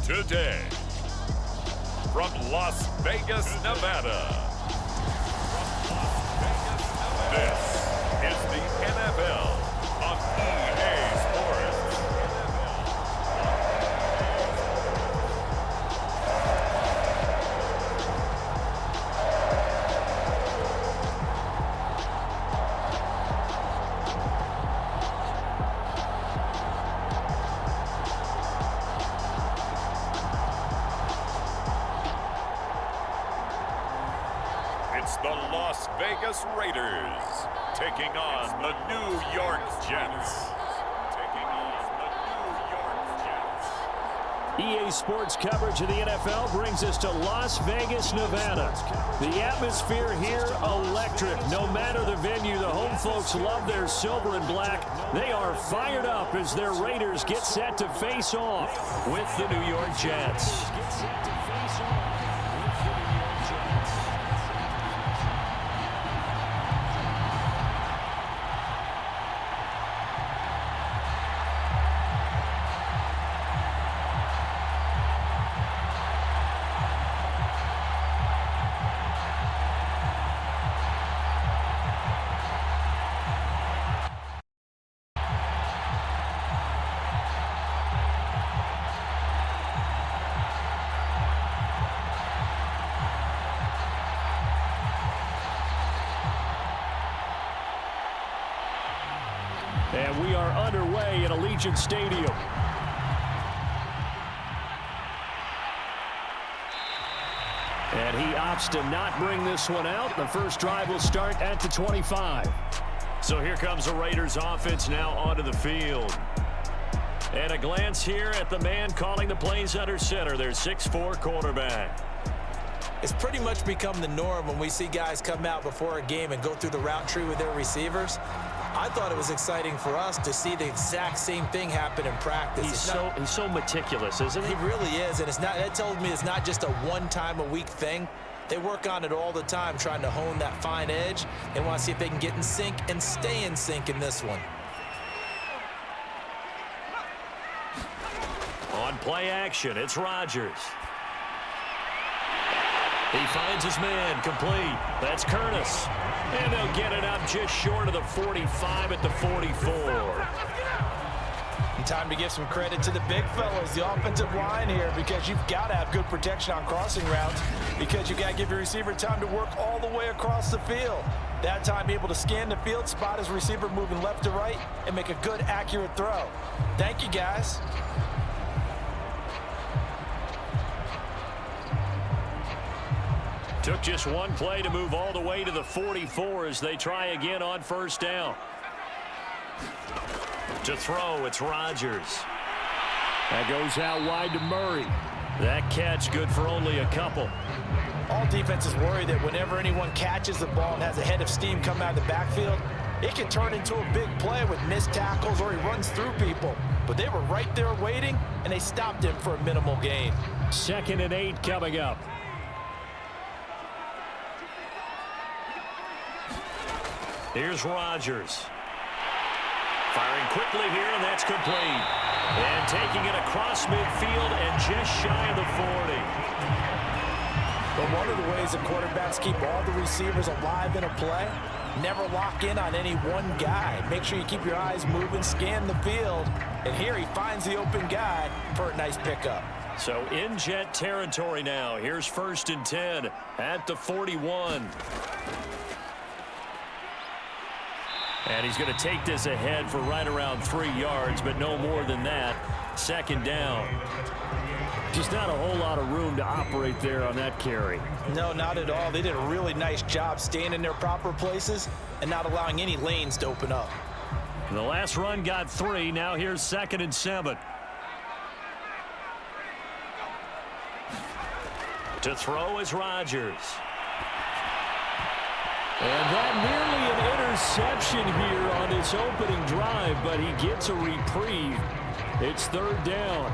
today. From Las Vegas, Nevada. This is the NFL on EA Sports. It's the Las Vegas Raiders taking on the New York Jets. EA Sports coverage of the NFL brings us to Las Vegas, Nevada. The atmosphere here, electric. No matter the venue, the home folks love their silver and black. They are fired up as their Raiders get set to face off with the New York Jets. And we are underway at Allegiant Stadium. And he opts to not bring this one out. The first drive will start at the 25. So here comes the Raiders offense now onto the field. And a glance here at the man calling the plays under center, their 6'4" quarterback. It's pretty much become the norm when we see guys come out before a game and go through the route tree with their receivers. I thought it was exciting for us to see the exact same thing happen in practice. He's so meticulous, isn't he? He really is, and that tells me it's not just a one-time-a-week thing. They work on it all the time, trying to hone that fine edge. They want to see if they can get in sync and stay in sync in this one. On play action, it's Rodgers. He finds his man, complete. That's Curtis. And they'll get it up just short of the 45 at the 44. And time to give some credit to the big fellas, the offensive line here, because you've got to have good protection on crossing routes, because you've got to give your receiver time to work all the way across the field. That time, be able to scan the field, spot his receiver moving left to right, and make a good, accurate throw. Thank you, guys. Took just one play to move all the way to the 44 as they try again on first down. To throw, it's Rodgers. That goes out wide to Murray. That catch good for only a couple. All defenses worry that whenever anyone catches the ball and has a head of steam come out of the backfield, it can turn into a big play with missed tackles or he runs through people. But they were right there waiting, and they stopped him for a minimal gain. 2nd and 8 coming up. Here's Rodgers. Firing quickly here, and that's complete. And taking it across midfield and just shy of the 40. But one of the ways that quarterbacks keep all the receivers alive in a play, never lock in on any one guy. Make sure you keep your eyes moving, scan the field. And here he finds the open guy for a nice pickup. So in Jet territory now. Here's 1st and 10 at the 41. And he's going to take this ahead for right around 3 yards, but no more than that. 2nd down. Just not a whole lot of room to operate there on that carry. No, not at all. They did a really nice job staying in their proper places and not allowing any lanes to open up. The last run got 3. Now here's 2nd and 7. To throw is Rodgers. And that nearly an interception here on this opening drive, but he gets a reprieve. It's 3rd down.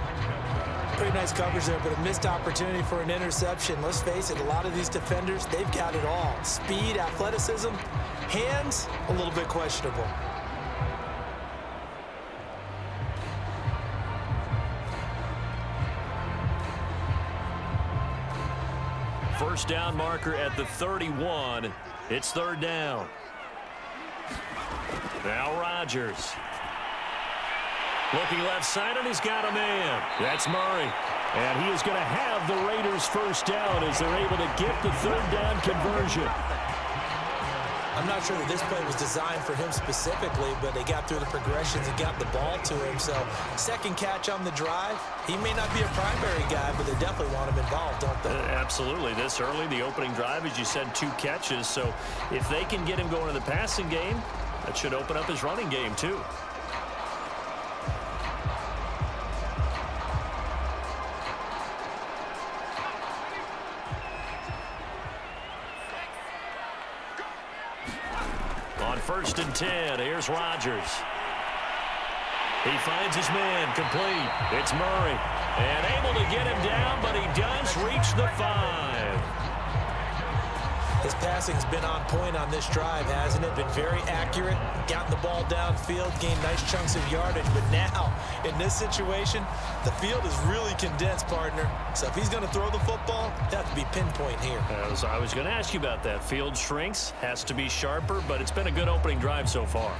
Pretty nice coverage there, but a missed opportunity for an interception. Let's face it, a lot of these defenders, they've got it all. Speed, athleticism, hands, a little bit questionable. first down marker at the 31. It's third down. Now Rodgers. Looking left side, and he's got a man. That's Murray. And he is going to have the Raiders first down as they're able to get the third down conversion. I'm not sure that this play was designed for him specifically, but they got through the progressions and got the ball to him. So second catch on the drive. He may not be a primary guy, but they definitely want him involved, don't they? Absolutely. This early, the opening drive, as you said, 2 catches. So if they can get him going in the passing game, that should open up his running game too. On 1st and 10, here's Rodgers. He finds his man, complete. It's Murray. And able to get him down, but he does reach the 5. His passing's been on point on this drive, hasn't it? Been very accurate, gotten the ball downfield, gained nice chunks of yardage. But now, in this situation, the field is really condensed, partner. So if he's going to throw the football, it has to be pinpoint here. I was going to ask you about that. Field shrinks, has to be sharper, but it's been a good opening drive so far.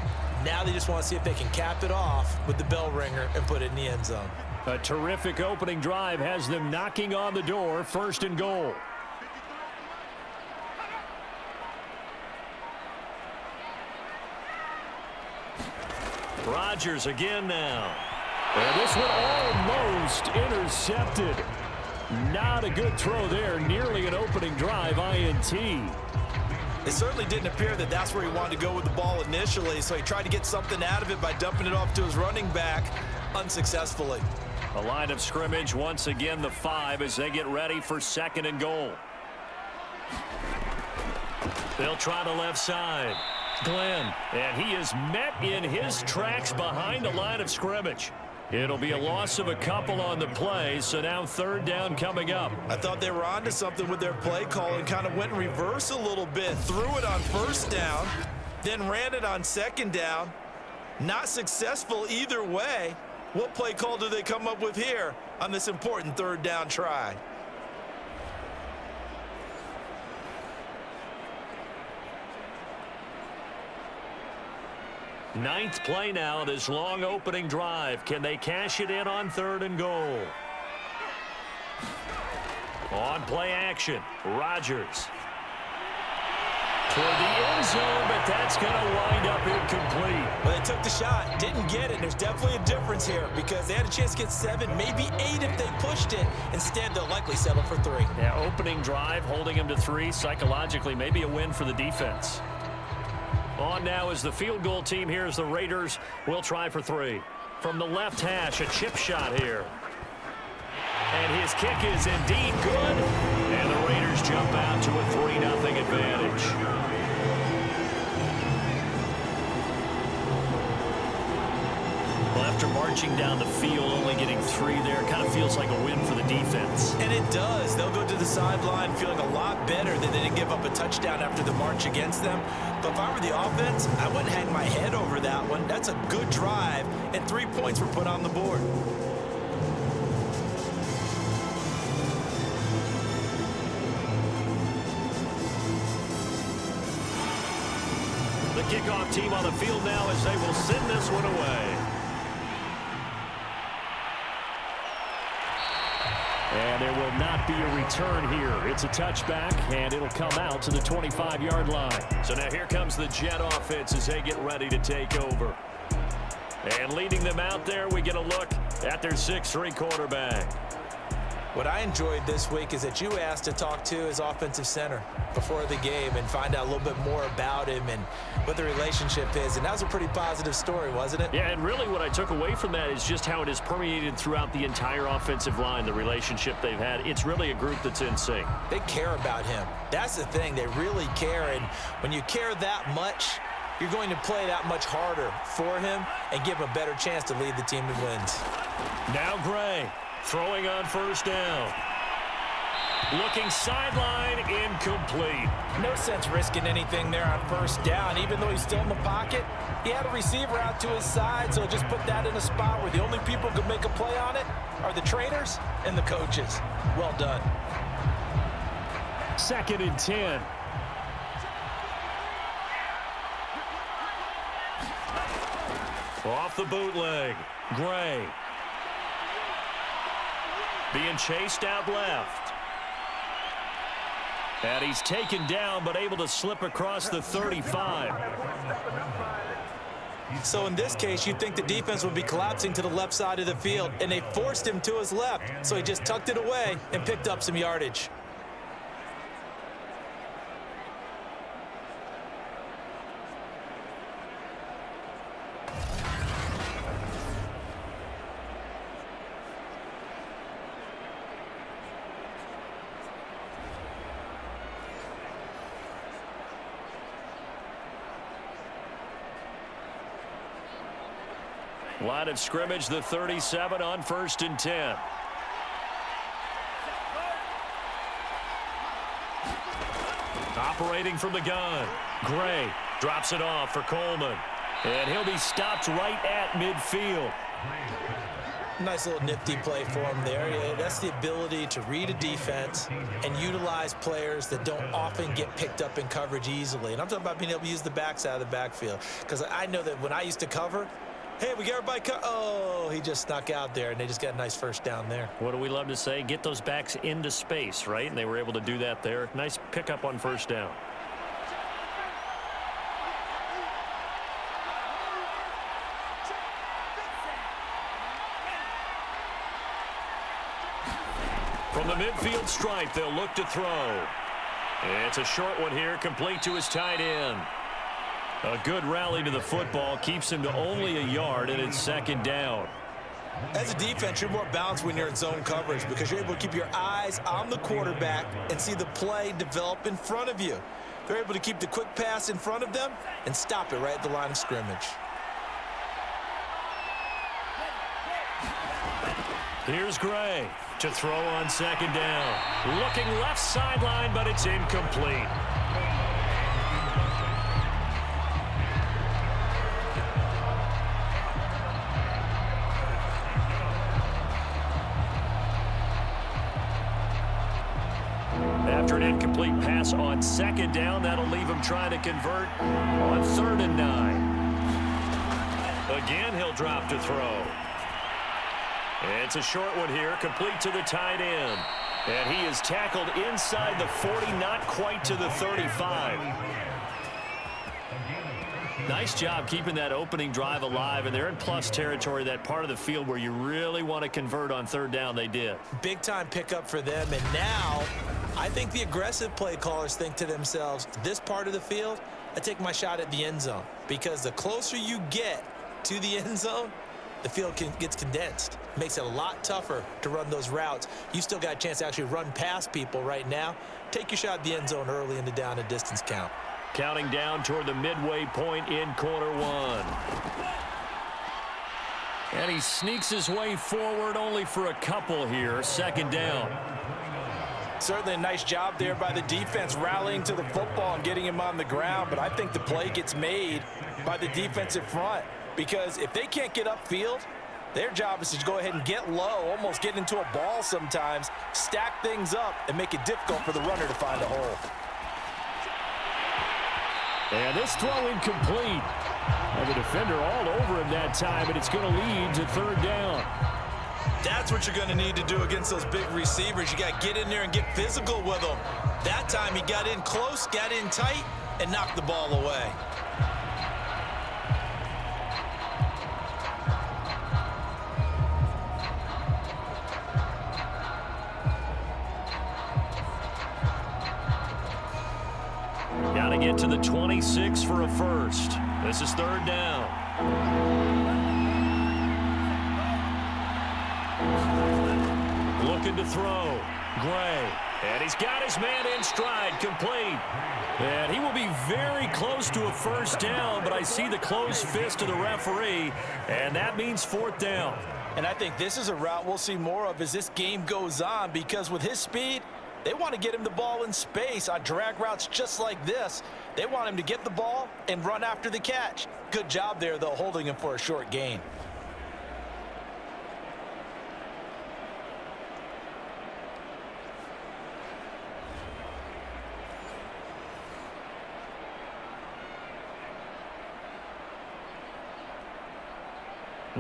Now they just want to see if they can cap it off with the bell ringer and put it in the end zone. A terrific opening drive has them knocking on the door, 1st and goal. Rodgers again now. And this one almost intercepted. Not a good throw there. Nearly an opening drive, INT. It certainly didn't appear that that's where he wanted to go with the ball initially, so he tried to get something out of it by dumping it off to his running back unsuccessfully. A line of scrimmage, once again the 5 as they get ready for 2nd and goal. They'll try the left side. Glenn, and he is met in his tracks behind the line of scrimmage. It'll be a loss of a couple on the play, so now 3rd down coming up. I thought they were onto something with their play call and kind of went in reverse a little bit. Threw it on 1st down, then ran it on 2nd down. Not successful either way. What play call do they come up with here on this important 3rd down try? Ninth play now, this long opening drive. Can they cash it in on 3rd and goal? On play action, Rodgers. Toward the end zone, but that's going to wind up incomplete. Well, they took the shot, didn't get it. There's definitely a difference here because they had a chance to get 7, maybe 8 if they pushed it. Instead, they'll likely settle for 3. Yeah, opening drive, holding him to 3. Psychologically, maybe a win for the defense. On now is the field goal team. Here's the Raiders. We'll try for 3. From the left hash, a chip shot here. And his kick is indeed good. And the Raiders jump out to a 3-0 advantage. Well, after marching down the field, only getting 3 there, kind of feels like a win for the defense. And it does. They'll go to the sideline feeling a lot better than they didn't give up a touchdown after the march against them. But if I were the offense, I wouldn't hang my head over that one. That's a good drive, and 3 points were put on the board. The kickoff team on the field now as they will send this one away. And there will not be a return here. It's a touchback, and it'll come out to the 25-yard line. So now here comes the Jet offense as they get ready to take over. And leading them out there, we get a look at their 6'3" quarterback. What I enjoyed this week is that you asked to talk to his offensive center before the game and find out a little bit more about him and what the relationship is. And that was a pretty positive story, wasn't it? Yeah, and really what I took away from that is just how it has permeated throughout the entire offensive line, the relationship they've had. It's really a group that's in sync. They care about him. That's the thing. They really care. And when you care that much, you're going to play that much harder for him and give him a better chance to lead the team to wins. Now Gray. Throwing on 1st down. Looking sideline, incomplete. No sense risking anything there on 1st down. Even though he's still in the pocket, he had a receiver out to his side, so just put that in a spot where the only people who could make a play on it are the trainers and the coaches. Well done. 2nd and 10. Off the bootleg. Gray. Being chased out left. And he's taken down, but able to slip across the 35. So in this case, you'd think the defense would be collapsing to the left side of the field, and they forced him to his left. So he just tucked it away and picked up some yardage. Line of scrimmage, the 37 on 1st and 10. Operating from the gun. Gray drops it off for Coleman. And he'll be stopped right at midfield. Nice little nifty play for him there. Yeah, that's the ability to read a defense and utilize players that don't often get picked up in coverage easily. And I'm talking about being able to use the backside of the backfield. Because I know that when I used to cover, hey, we got everybody oh, he just snuck out there, and they just got a nice first down there. What do we love to say? Get those backs into space, right? And they were able to do that there. Nice pickup on 1st down. From the midfield stripe, they'll look to throw. It's a short one here, complete to his tight end. A good rally to the football keeps him to only a yard, and it's 2nd down. As a defense, you're more balanced when you're in zone coverage because you're able to keep your eyes on the quarterback and see the play develop in front of you. They're able to keep the quick pass in front of them and stop it right at the line of scrimmage. Here's Gray to throw on 2nd down. Looking left sideline, but it's incomplete. After an incomplete pass on 2nd down, that'll leave him trying to convert on 3rd and 9. Again, he'll drop to throw. It's a short one here, complete to the tight end. And he is tackled inside the 40, not quite to the 35. Nice job keeping that opening drive alive, and they're in plus territory, that part of the field where you really want to convert on 3rd down. They did. Big-time pickup for them, and now I think the aggressive play callers think to themselves, this part of the field, I take my shot at the end zone, because the closer you get to the end zone, the field gets condensed. Makes it a lot tougher to run those routes. You still got a chance to actually run past people right now. Take your shot at the end zone early in the down and distance count. Counting down toward the midway point in quarter 1. And he sneaks his way forward only for a couple here. 2nd down. Certainly a nice job there by the defense rallying to the football and getting him on the ground. But I think the play gets made by the defensive front. Because if they can't get upfield, their job is to go ahead and get low, almost get into a ball sometimes, stack things up, and make it difficult for the runner to find a hole. And this throw incomplete. And the defender all over him that time, and it's going to lead to 3rd down. That's what you're going to need to do against those big receivers. You got to get in there and get physical with them. That time he got in close, got in tight, and knocked the ball away. Got to get to the 26 for a first. This is 3rd down. Looking to throw. Gray. And he's got his man in stride, complete. And he will be very close to a first down, but I see the closed fist of the referee, and that means 4th down. And I think this is a route we'll see more of as this game goes on, because with his speed, they want to get him the ball in space on drag routes just like this. They want him to get the ball and run after the catch. Good job there, though, holding him for a short gain.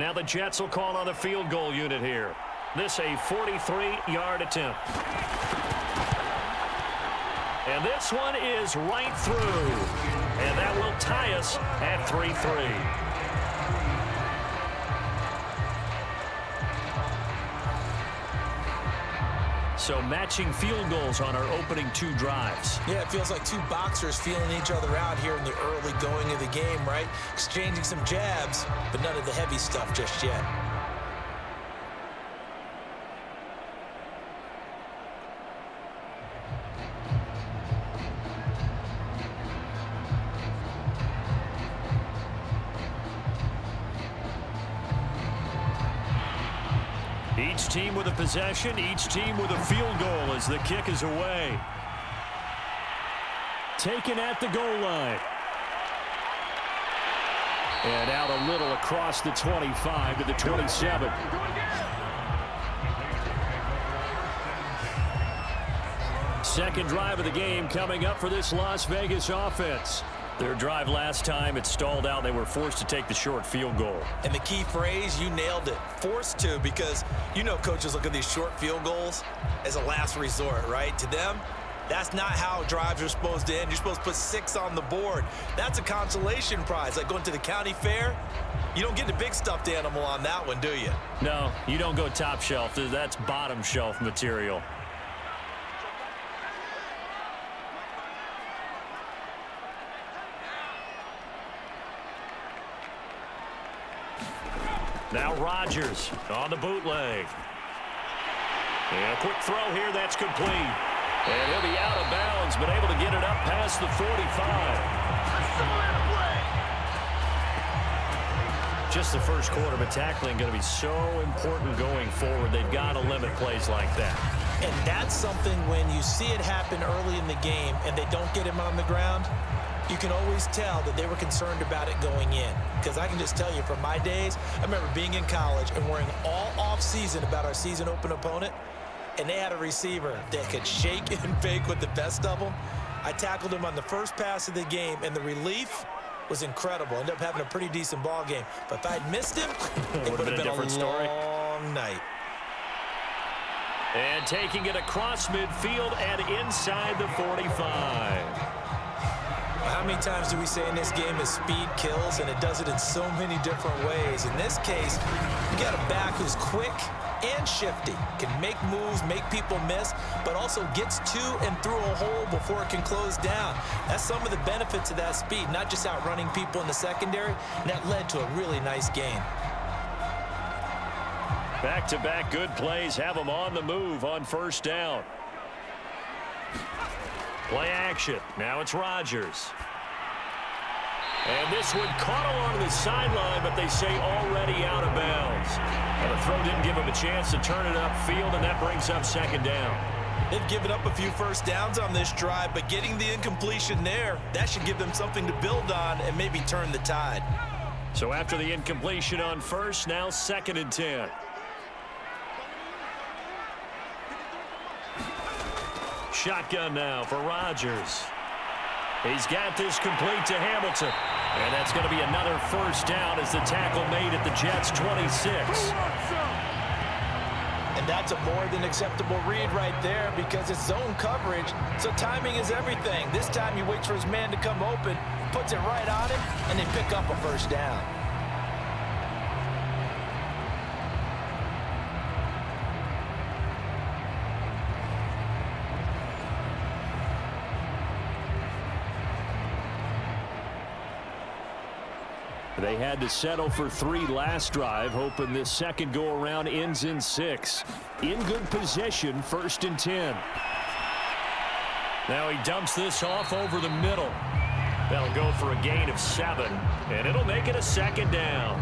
Now the Jets will call on the field goal unit here. This a 43-yard attempt. And this one is right through. And that will tie us at 3-3. So matching field goals on our opening 2 drives. Yeah, it feels like 2 boxers feeling each other out here in the early going of the game, right? Exchanging some jabs, but none of the heavy stuff just yet. Each team with a possession, each team with a field goal as the kick is away. Taken at the goal line. And out a little across the 25 to the 27. Second drive of the game coming up for this Las Vegas offense. Their drive last time, it stalled out. They were forced to take the short field goal. And the key phrase, you nailed it, forced to, because you know coaches look at these short field goals as a last resort, right? To them, that's not how drives are supposed to end. You're supposed to put 6 on the board. That's a consolation prize, like going to the county fair. You don't get the big stuffed animal on that one, do you? No, you don't go top shelf. That's bottom shelf material. Now Rodgers on the bootleg. And a quick throw here, that's complete. And he'll be out of bounds, but able to get it up past the 45. Just the first quarter, but tackling going to be so important going forward. They've got to limit plays like that. And that's something when you see it happen early in the game and they don't get him on the ground, you can always tell that they were concerned about it going in. Because I can just tell you from my days, I remember being in college and worrying all off-season about our season open opponent, and they had a receiver that could shake and bake with the best of them. I tackled him on the first pass of the game, and the relief was incredible. Ended up having a pretty decent ball game. But if I'd missed him, it would have been a different story. Long night. And taking it across midfield and inside the 45. How many times do we say in this game is speed kills, and it does it in so many different ways. In this case, you got a back who's quick and shifty, can make moves, make people miss, but also gets to and through a hole before it can close down. That's some of the benefits of that speed, not just outrunning people in the secondary, and that led to a really nice gain. Back-to-back good plays have them on the move on first down. Play action. Now it's Rodgers. And this one caught along the sideline, but they say already out of bounds. And the throw didn't give him a chance to turn it upfield, and that brings up second down. They've given up a few first downs on this drive, but getting the incompletion there, that should give them something to build on and maybe turn the tide. So after the incompletion on first, now 2nd and 10. Shotgun now for Rodgers. He's got this complete to Hamilton. And that's going to be another first down as the tackle made at the Jets' 26. And that's a more than acceptable read right there because it's zone coverage, so timing is everything. This time he waits for his man to come open, puts it right on him, and they pick up a first down. They had to settle for 3 last drive, hoping this second go-around ends in 6. In good position, 1st and 10. Now he dumps this off over the middle. That'll go for a gain of 7, and it'll make it a 2nd down.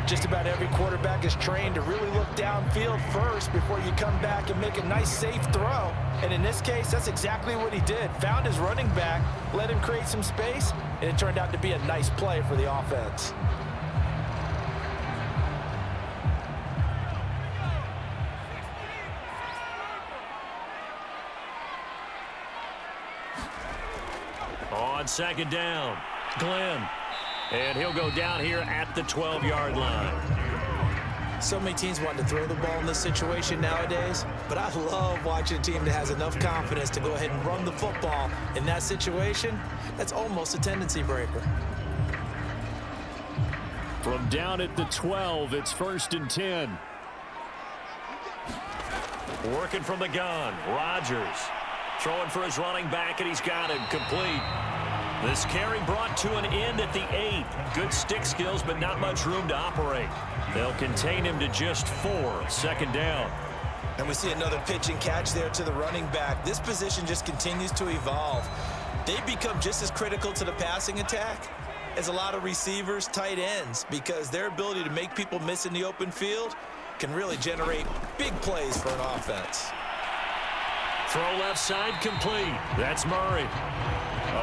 Just about every quarterback is trained to really look downfield first before you come back and make a nice, safe throw. And in this case, that's exactly what he did. Found his running back, let him create some space, and it turned out to be a nice play for the offense. On 2nd down, Glenn. And he'll go down here at the 12-yard line. So many teams want to throw the ball in this situation nowadays, but I love watching a team that has enough confidence to go ahead and run the football in that situation. That's almost a tendency breaker. From down at the 12, it's 1st and 10. Working from the gun, Rodgers throwing for his running back, and he's got it complete. This carry brought to an end at the 8. Good stick skills, but not much room to operate. They'll contain him to just 4. 2nd down. And we see another pitch and catch there to the running back. This position just continues to evolve. They become just as critical to the passing attack as a lot of receivers, tight ends, because their ability to make people miss in the open field can really generate big plays for an offense. Throw left side complete. That's Murray.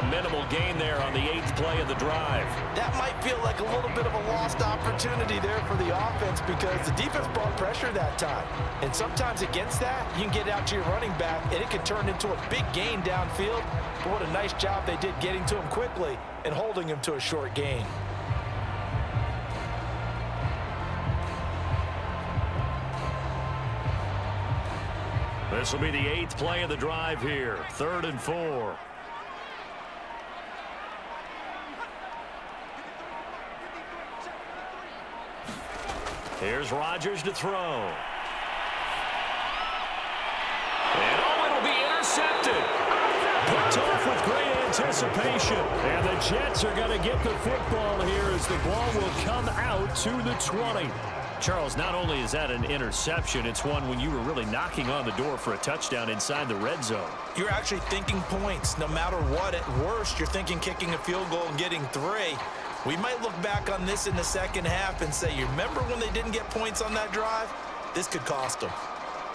A minimal gain there on the 8th play of the drive. That might feel like a little bit of a lost opportunity there for the offense because the defense brought pressure that time. And sometimes against that, you can get out to your running back, and it can turn into a big gain downfield. But what a nice job they did getting to him quickly and holding him to a short gain. This will be the 8th play of the drive here. 3rd and 4. Here's Rodgers to throw. And it'll be intercepted. Picked off with great anticipation. And the Jets are going to get the football here as the ball will come out to the 20. Charles, not only is that an interception, it's one when you were really knocking on the door for a touchdown inside the red zone. You're actually thinking points no matter what. At worst, you're thinking kicking a field goal and getting 3. We might look back on this in the second half and say, you remember when they didn't get points on that drive? This could cost them.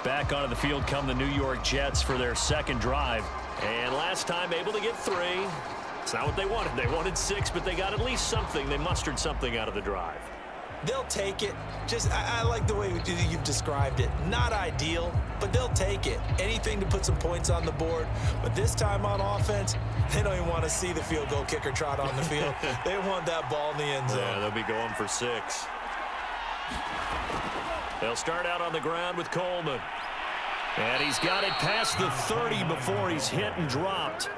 Back onto the field come the New York Jets for their 2nd drive. And last time able to get 3. It's not what they wanted. They wanted 6, but they got at least something. They mustered something out of the drive. They'll take it. I like the way you've described it. Not ideal, but they'll take it. Anything to put some points on the board. But this time on offense, they don't even want to see the field goal kicker trot on the field. They want that ball in the end zone. Yeah, they'll be going for 6. They'll start out on the ground with Coleman. And he's got it past the 30 before he's hit and dropped.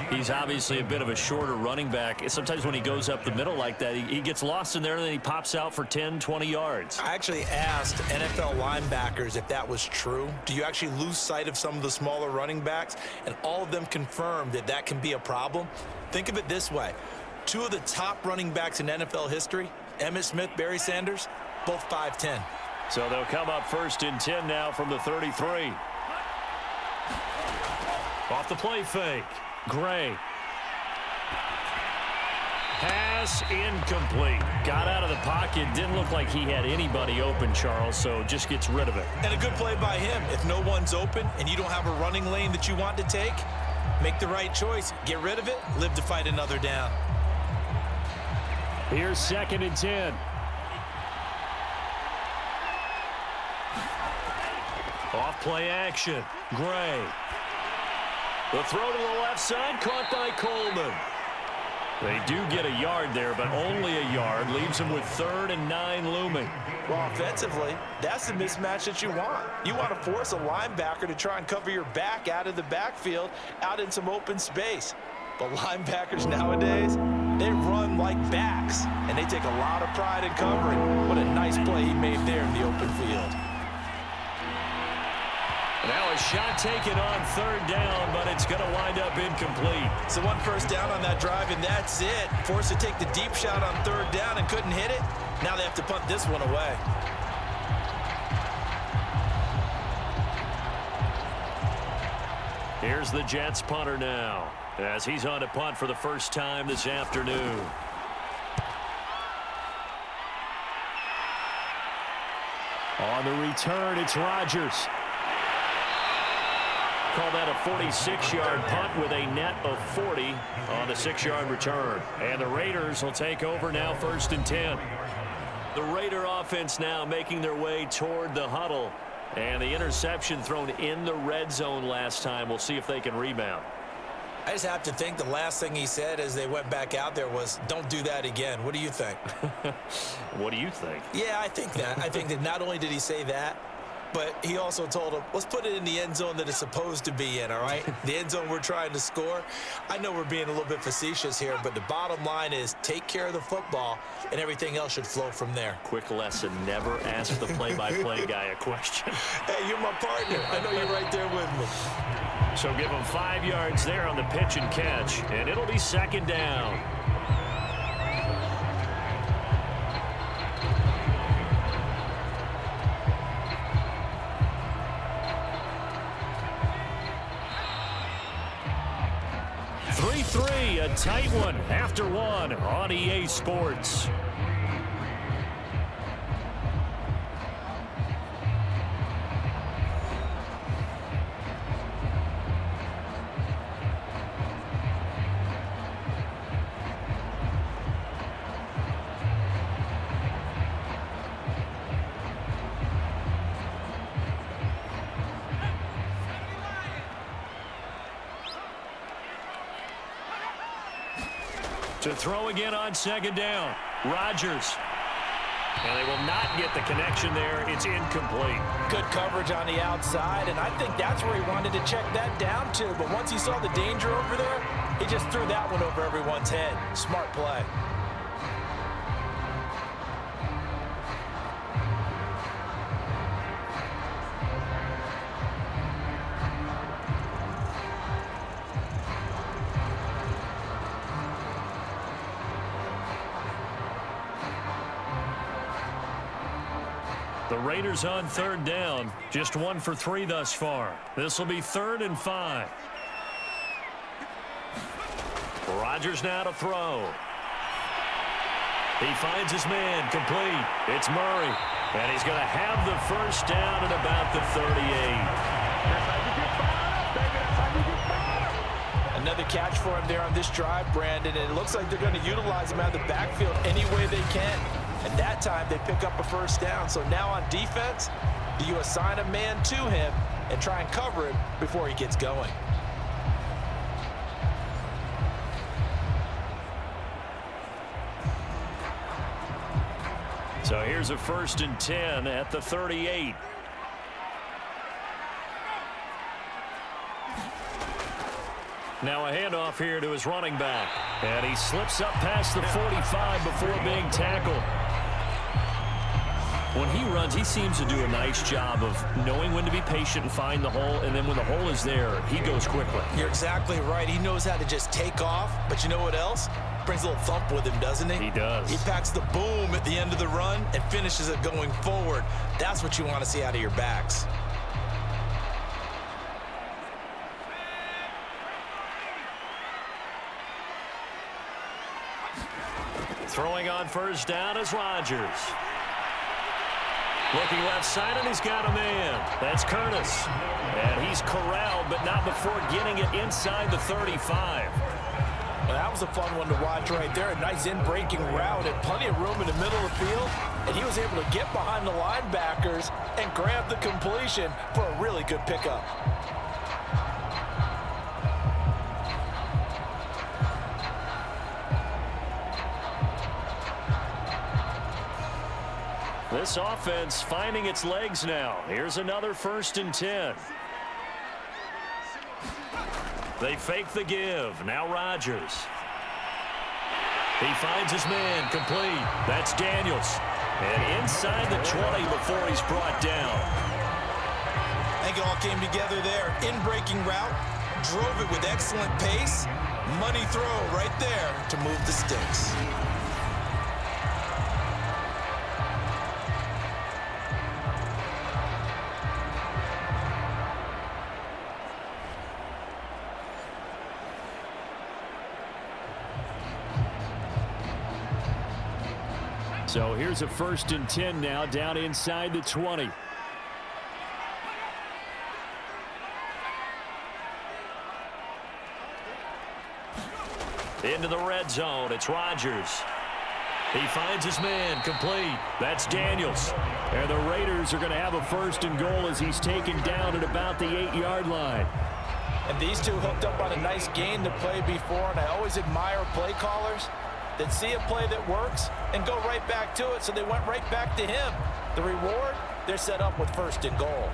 He's obviously a bit of a shorter running back. Sometimes when he goes up the middle like that, he gets lost in there, and then he pops out for 10, 20 yards. I actually asked NFL linebackers if that was true. Do you actually lose sight of some of the smaller running backs? And all of them confirmed that that can be a problem. Think of it this way. 2 of the top running backs in NFL history, Emmitt Smith, Barry Sanders, both 5'10". So they'll come up 1st and 10 now from the 33. Off the play fake. Gray. Pass incomplete. Got out of the pocket. Didn't look like he had anybody open, Charles, so just gets rid of it. And a good play by him. If no one's open and you don't have a running lane that you want to take, make the right choice. Get rid of it. Live to fight another down. Here's 2nd and 10. Off play action. Gray. The throw to the left side, caught by Coleman. They do get a yard there, but only a yard. Leaves them with 3rd and 9 looming. Well, offensively, that's the mismatch that you want. You want to force a linebacker to try and cover your back out of the backfield, out in some open space. But linebackers nowadays, they run like backs, and they take a lot of pride in covering. What a nice play he made there in the open field. Now a shot taken on 3rd down, but it's going to wind up incomplete. So 1 first down on that drive, and that's it. Forced to take the deep shot on 3rd down and couldn't hit it. Now they have to punt this one away. Here's the Jets punter now, as he's on to punt for the first time this afternoon. On the return, it's Rodgers. Call that a 46-yard punt with a net of 40 on the 6-yard return. And the Raiders will take over now 1st and 10. The Raider offense now making their way toward the huddle. And the interception thrown in the red zone last time. We'll see if they can rebound. I just have to think the last thing he said as they went back out there was, don't do that again. What do you think? What do you think? Yeah, I think that. I think that not only did he say that, but he also told him, let's put it in the end zone that it's supposed to be in, all right? The end zone we're trying to score. I know we're being a little bit facetious here, but the bottom line is take care of the football, and everything else should flow from there. Quick lesson, never ask the play-by-play guy a question. Hey, you're my partner. I know you're right there with me. So give him 5 yards there on the pitch and catch, and it'll be second down. A tight one after one on EA Sports. To throw again on second down. Rodgers. And they will not get the connection there. It's incomplete. Good coverage on the outside, and I think that's where he wanted to check that down to. But once he saw the danger over there, he just threw that one over everyone's head. Smart play. The Raiders on third down. Just 1 for 3 thus far. This will be 3rd and 5. Rodgers now to throw. He finds his man complete. It's Murray. And he's going to have the first down at about the 38. Another catch for him there on this drive, Brandon. And it looks like they're going to utilize him out of the backfield any way they can. And that time they pick up a first down. So now on defense, do you assign a man to him and try and cover him before he gets going? So here's a 1st and 10 at the 38. Now a handoff here to his running back. And he slips up past the 45 before being tackled. When he runs, he seems to do a nice job of knowing when to be patient and find the hole, and then when the hole is there, he goes quickly. You're exactly right. He knows how to just take off, but you know what else? Brings a little thump with him, doesn't he? He does. He packs the boom at the end of the run and finishes it going forward. That's what you want to see out of your backs. Throwing on first down is Rodgers. Looking left side, and he's got a man. That's Curtis. And he's corralled, but not before getting it inside the 35. Well, that was a fun one to watch right there. A nice in-breaking route and plenty of room in the middle of the field. And he was able to get behind the linebackers and grab the completion for a really good pickup. This offense finding its legs now. Here's another 1st and 10. They fake the give. Now Rodgers. He finds his man complete. That's Daniels. And inside the 20 before he's brought down. I think it all came together there. In-breaking route. Drove it with excellent pace. Money throw right there to move the sticks. So here's a 1st and 10 now down inside the 20. Into the red zone. It's Rodgers. He finds his man complete. That's Daniels. And the Raiders are going to have a 1st and goal as he's taken down at about the 8-yard line. And these two hooked up on a nice game to play before, and I always admire play callers that see a play that works and go right back to it, so they went right back to him. The reward, they're set up with 1st and goal.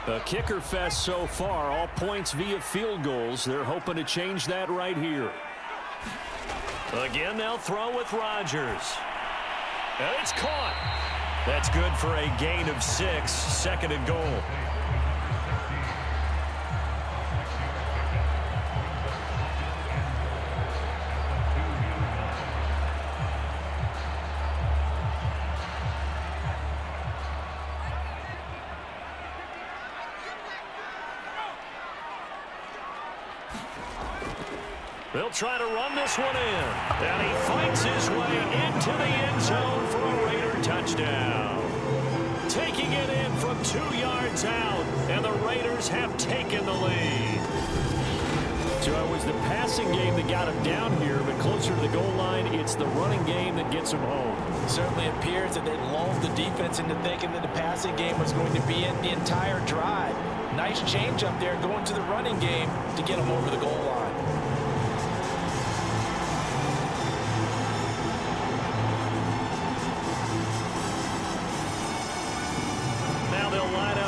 A kicker fest so far, all points via field goals. They're hoping to change that right here. Again, they'll throw with Rodgers. And it's caught. That's good for a gain of 6, 2nd and goal. They'll try to run this one in. And he fights his way into the end zone for a Raider touchdown. Taking it in from 2 yards out, and the Raiders have taken the lead. So it was the passing game that got him down here, but closer to the goal line, it's the running game that gets him home. It certainly appears that they lulled the defense into thinking that the passing game was going to be in the entire drive. Nice change up there going to the running game to get him over the goal line.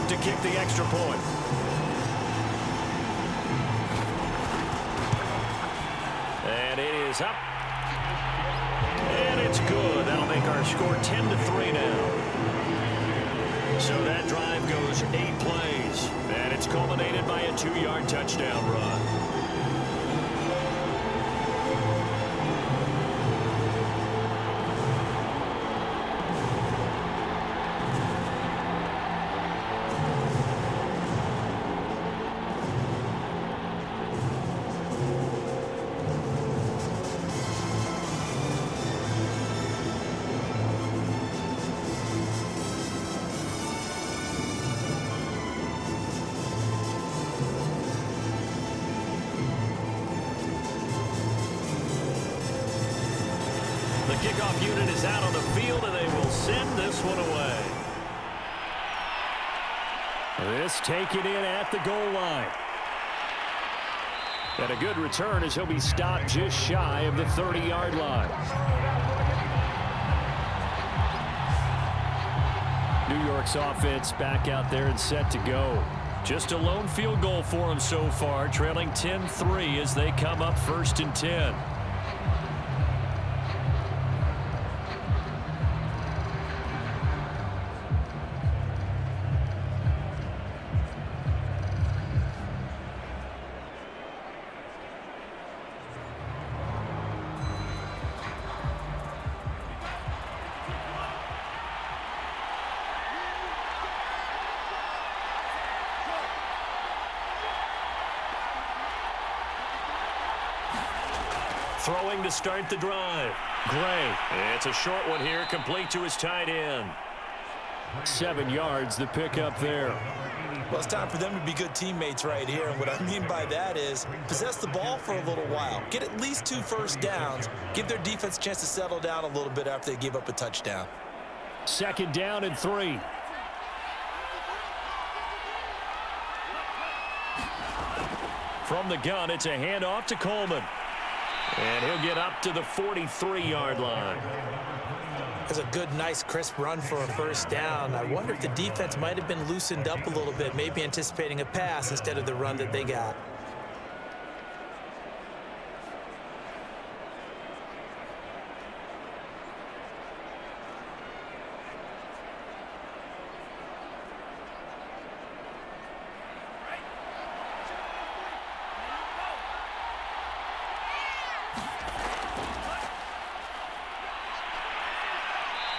To kick the extra point. And it is up. And it's good. That'll make our score 10-3 now. So that drive goes 8 plays. And it's culminated by a 2-yard touchdown run. The kickoff unit is out on the field, and they will send this one away. This taken in at the goal line. And a good return as he'll be stopped just shy of the 30-yard line. New York's offense back out there and set to go. Just a lone field goal for them so far, trailing 10-3 as they come up 1st and 10. Throwing to start the drive. Gray. It's a short one here, complete to his tight end. 7 yards, the pickup there. Well, it's time for them to be good teammates right here. And what I mean by that is possess the ball for a little while. Get at least 2 first downs. Give their defense a chance to settle down a little bit after they give up a touchdown. 2nd down and 3. From the gun, it's a handoff to Coleman. And he'll get up to the 43-yard line. That's a good, nice, crisp run for a first down. I wonder if the defense might have been loosened up a little bit, maybe anticipating a pass instead of the run that they got.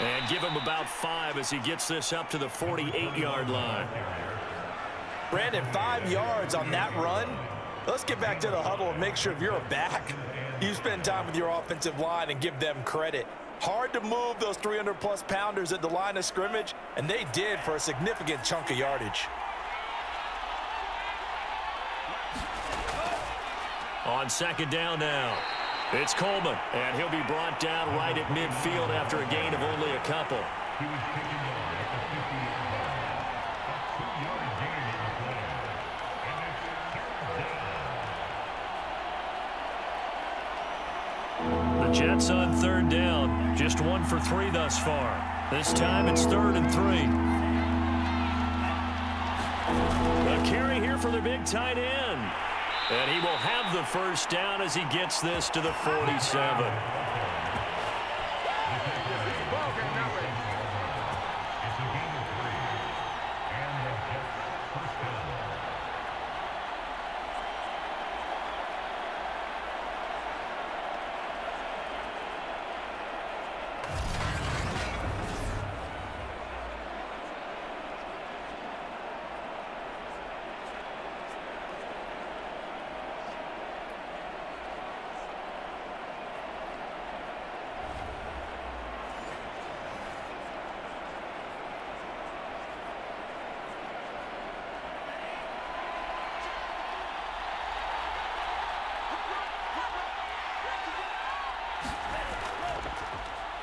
And give him about 5 as he gets this up to the 48-yard line. Brandon, 5 yards on that run. Let's get back to the huddle and make sure if you're a back, you spend time with your offensive line and give them credit. Hard to move those 300-plus pounders at the line of scrimmage, and they did for a significant chunk of yardage. On 2nd down now. It's Coleman, and he'll be brought down right at midfield after a gain of only a couple. Jets on third down. Just 1 for 3 thus far. This time it's 3rd and 3. A carry here for the big tight end. And he will have the first down as he gets this to the 47.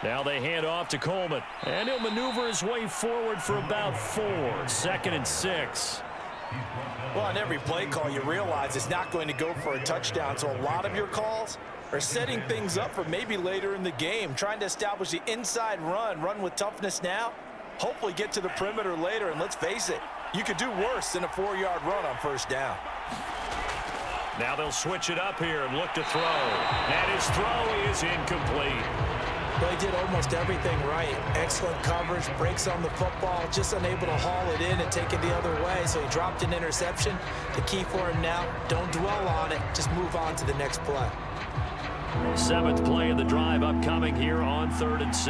Now they hand off to Coleman. And he'll maneuver his way forward for about 4. 2nd and 6. Well, on every play call, you realize it's not going to go for a touchdown. So a lot of your calls are setting things up for maybe later in the game, trying to establish the inside run with toughness now, hopefully get to the perimeter later. And let's face it, you could do worse than a 4-yard run on first down. Now they'll switch it up here and look to throw. And his throw is incomplete. Well, he did almost everything right. Excellent coverage, breaks on the football, just unable to haul it in and take it the other way. So he dropped an interception. The key for him now, don't dwell on it. Just move on to the next play. 7th play of the drive upcoming here on 3rd and 6.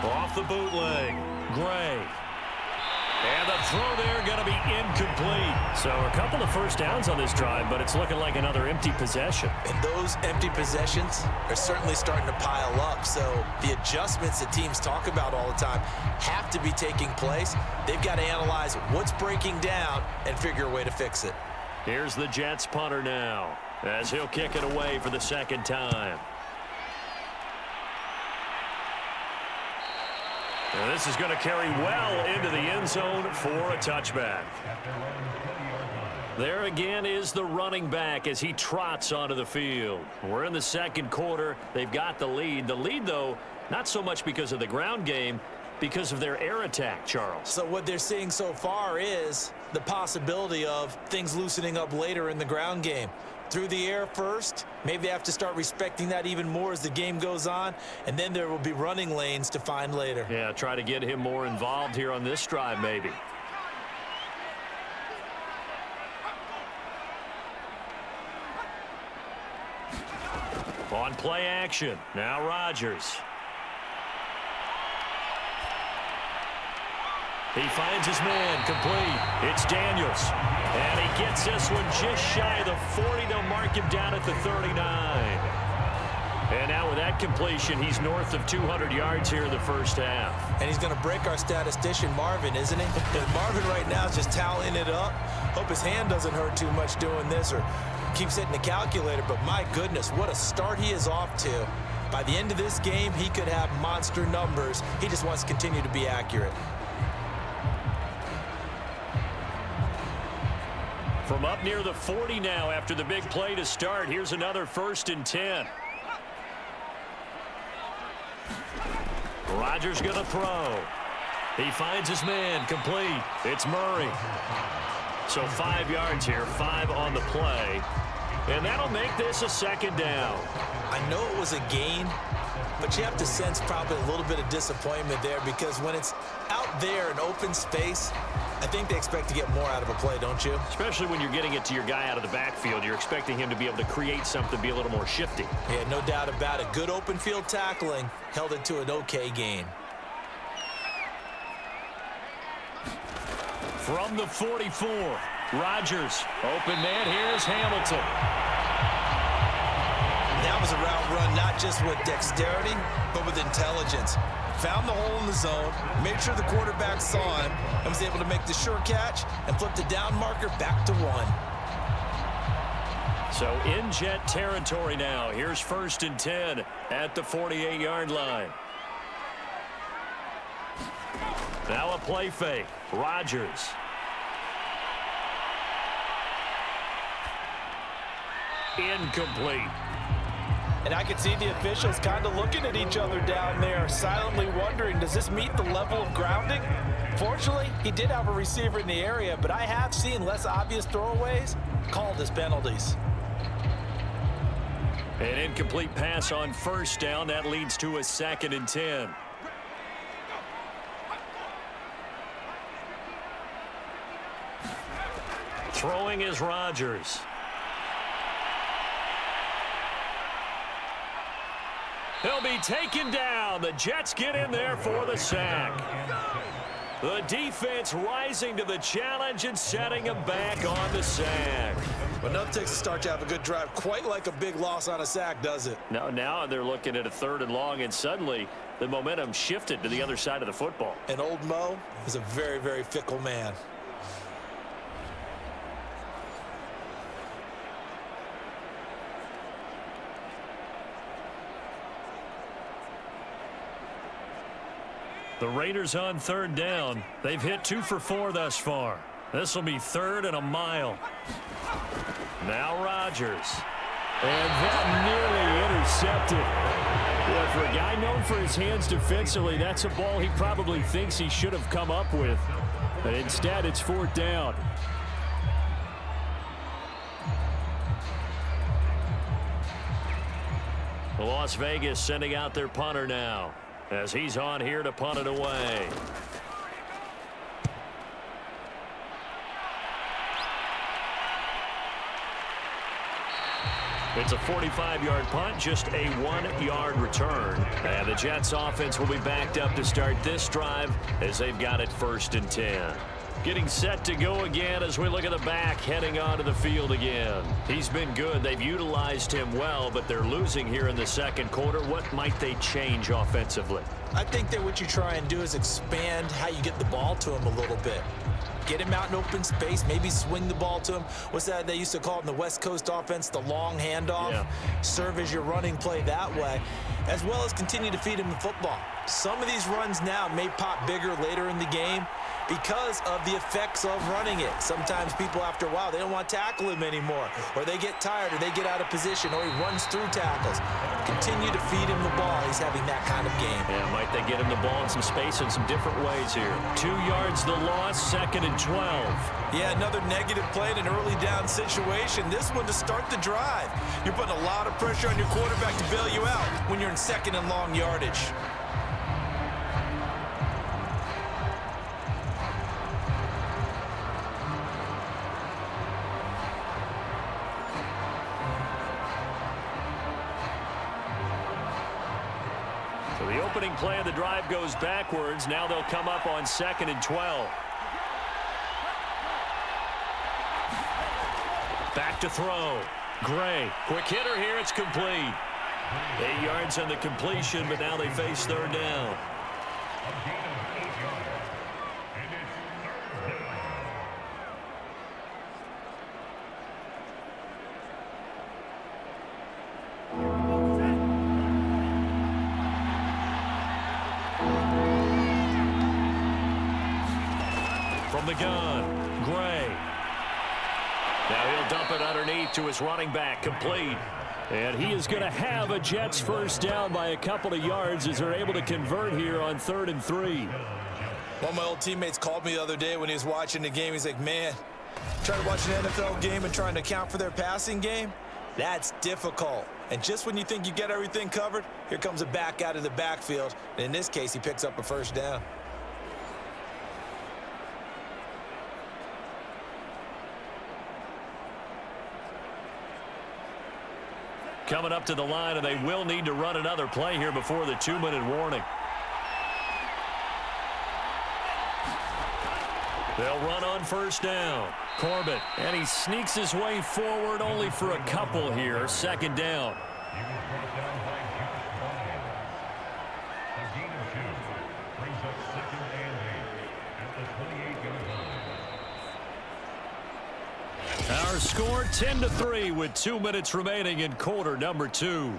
Off the bootleg, Gray. And the throw there going to be incomplete. So a couple of first downs on this drive, but it's looking like another empty possession. And those empty possessions are certainly starting to pile up. So the adjustments that teams talk about all the time have to be taking place. They've got to analyze what's breaking down and figure a way to fix it. Here's the Jets punter now as he'll kick it away for the 2nd time. And this is going to carry well into the end zone for a touchback. There again is the running back as he trots onto the field. We're in the 2nd quarter. They've got the lead. The lead, though, not so much because of the ground game, because of their air attack, Charles. So what they're seeing so far is the possibility of things loosening up later in the ground game. Through the air first, maybe they have to start respecting that even more as the game goes on, and then there will be running lanes to find later. Yeah, try to get him more involved here on this drive, maybe. On play action, now Rodgers. He finds his man, complete. It's Daniels. And he gets this one just shy of the 40. They'll mark him down at the 39. And now with that completion, he's north of 200 yards here in the first half. And he's going to break our statistician, Marvin, isn't he? And Marvin right now is just tallying it up. Hope his hand doesn't hurt too much doing this or keeps hitting the calculator. But my goodness, what a start he is off to. By the end of this game, he could have monster numbers. He just wants to continue to be accurate. From up near the 40 now after the big play to start. Here's another 1st and 10. Rodgers going to throw. He finds his man, complete. It's Murray. So 5 yards here, 5 on the play. And that'll make this a 2nd down. I know it was a gain, but you have to sense probably a little bit of disappointment there because when it's out there in open space, I think they expect to get more out of a play, don't you? Especially when you're getting it to your guy out of the backfield. You're expecting him to be able to create something, be a little more shifty. Yeah, no doubt about it. Good open field tackling held it to an okay gain. From the 44, Rodgers. Open man, here's Hamilton. That was a route run not just with dexterity, but with intelligence. Found the hole in the zone, made sure the quarterback saw him, and was able to make the sure catch and flip the down marker back to 1. So in Jet territory now. Here's 1st and 10 at the 48-yard line. Now a play fake. Rodgers. incomplete. And I could see the officials kind of looking at each other down there, silently wondering, does this meet the level of grounding? Fortunately, he did have a receiver in the area, but I have seen less obvious throwaways called as penalties. An incomplete pass on first down. That leads to a 2nd and 10. Throwing is Rodgers. He'll be taken down. The Jets get in there for the sack. The defense rising to the challenge and setting him back on the sack. But nothing takes a start to have a good drive, quite like a big loss on a sack, does it? Now they're looking at a 3rd and long, and suddenly the momentum shifted to the other side of the football. And old Mo is a very, very fickle man. The Raiders on 3rd down. They've hit 2 for 4 thus far. This will be 3rd and a mile. Now Rodgers. And that nearly intercepted. Yeah, for a guy known for his hands defensively, that's a ball he probably thinks he should have come up with. But instead, it's 4th down. Las Vegas sending out their punter now, as he's on here to punt it away. It's a 45-yard punt, just a 1-yard return. And the Jets offense will be backed up to start this drive as they've got it 1st and 10. Getting set to go again as we look at the back, heading onto the field again. He's been good. They've utilized him well, but they're losing here in the 2nd quarter. What might they change offensively? I think that what you try and do is expand how you get the ball to him a little bit. Get him out in open space, maybe swing the ball to him. What's that they used to call it in the West Coast offense, the long handoff? Yeah. Serve as your running play that way, as well as continue to feed him the football. Some of these runs now may pop bigger later in the game because of the effects of running it. Sometimes people, after a while, they don't want to tackle him anymore, or they get tired, or they get out of position, or he runs through tackles. Continue to feed him the ball. He's having that kind of game. Yeah, might they get him the ball in some space in some different ways here. 2 yards the loss, 2nd and 12. Yeah, another negative play in an early down situation. This one to start the drive. You're putting a lot of pressure on your quarterback to bail you out when you're in 2nd and long yardage. So the opening play of the drive goes backwards. Now they'll come up on 2nd and 12. Back to throw. Gray. Quick hitter here. It's complete. 8 yards on the completion, but now they face 3rd down. From the gun, Gray. Now he'll dump it underneath to his running back, complete. And he is going to have a Jets 1st down by a couple of yards as they're able to convert here on 3rd and 3. One of my old teammates called me the other day when he was watching the game. He's like, man, trying to watch an NFL game and trying to account for their passing game, that's difficult. And just when you think you get everything covered, here comes a back out of the backfield. And in this case, he picks up a 1st down. Coming up to the line, and they will need to run another play here before the 2-minute warning. They'll run on 1st down. Corbett, and he sneaks his way forward only for a couple here. 2nd down. Our score 10-3 with 2 minutes remaining in quarter number 2.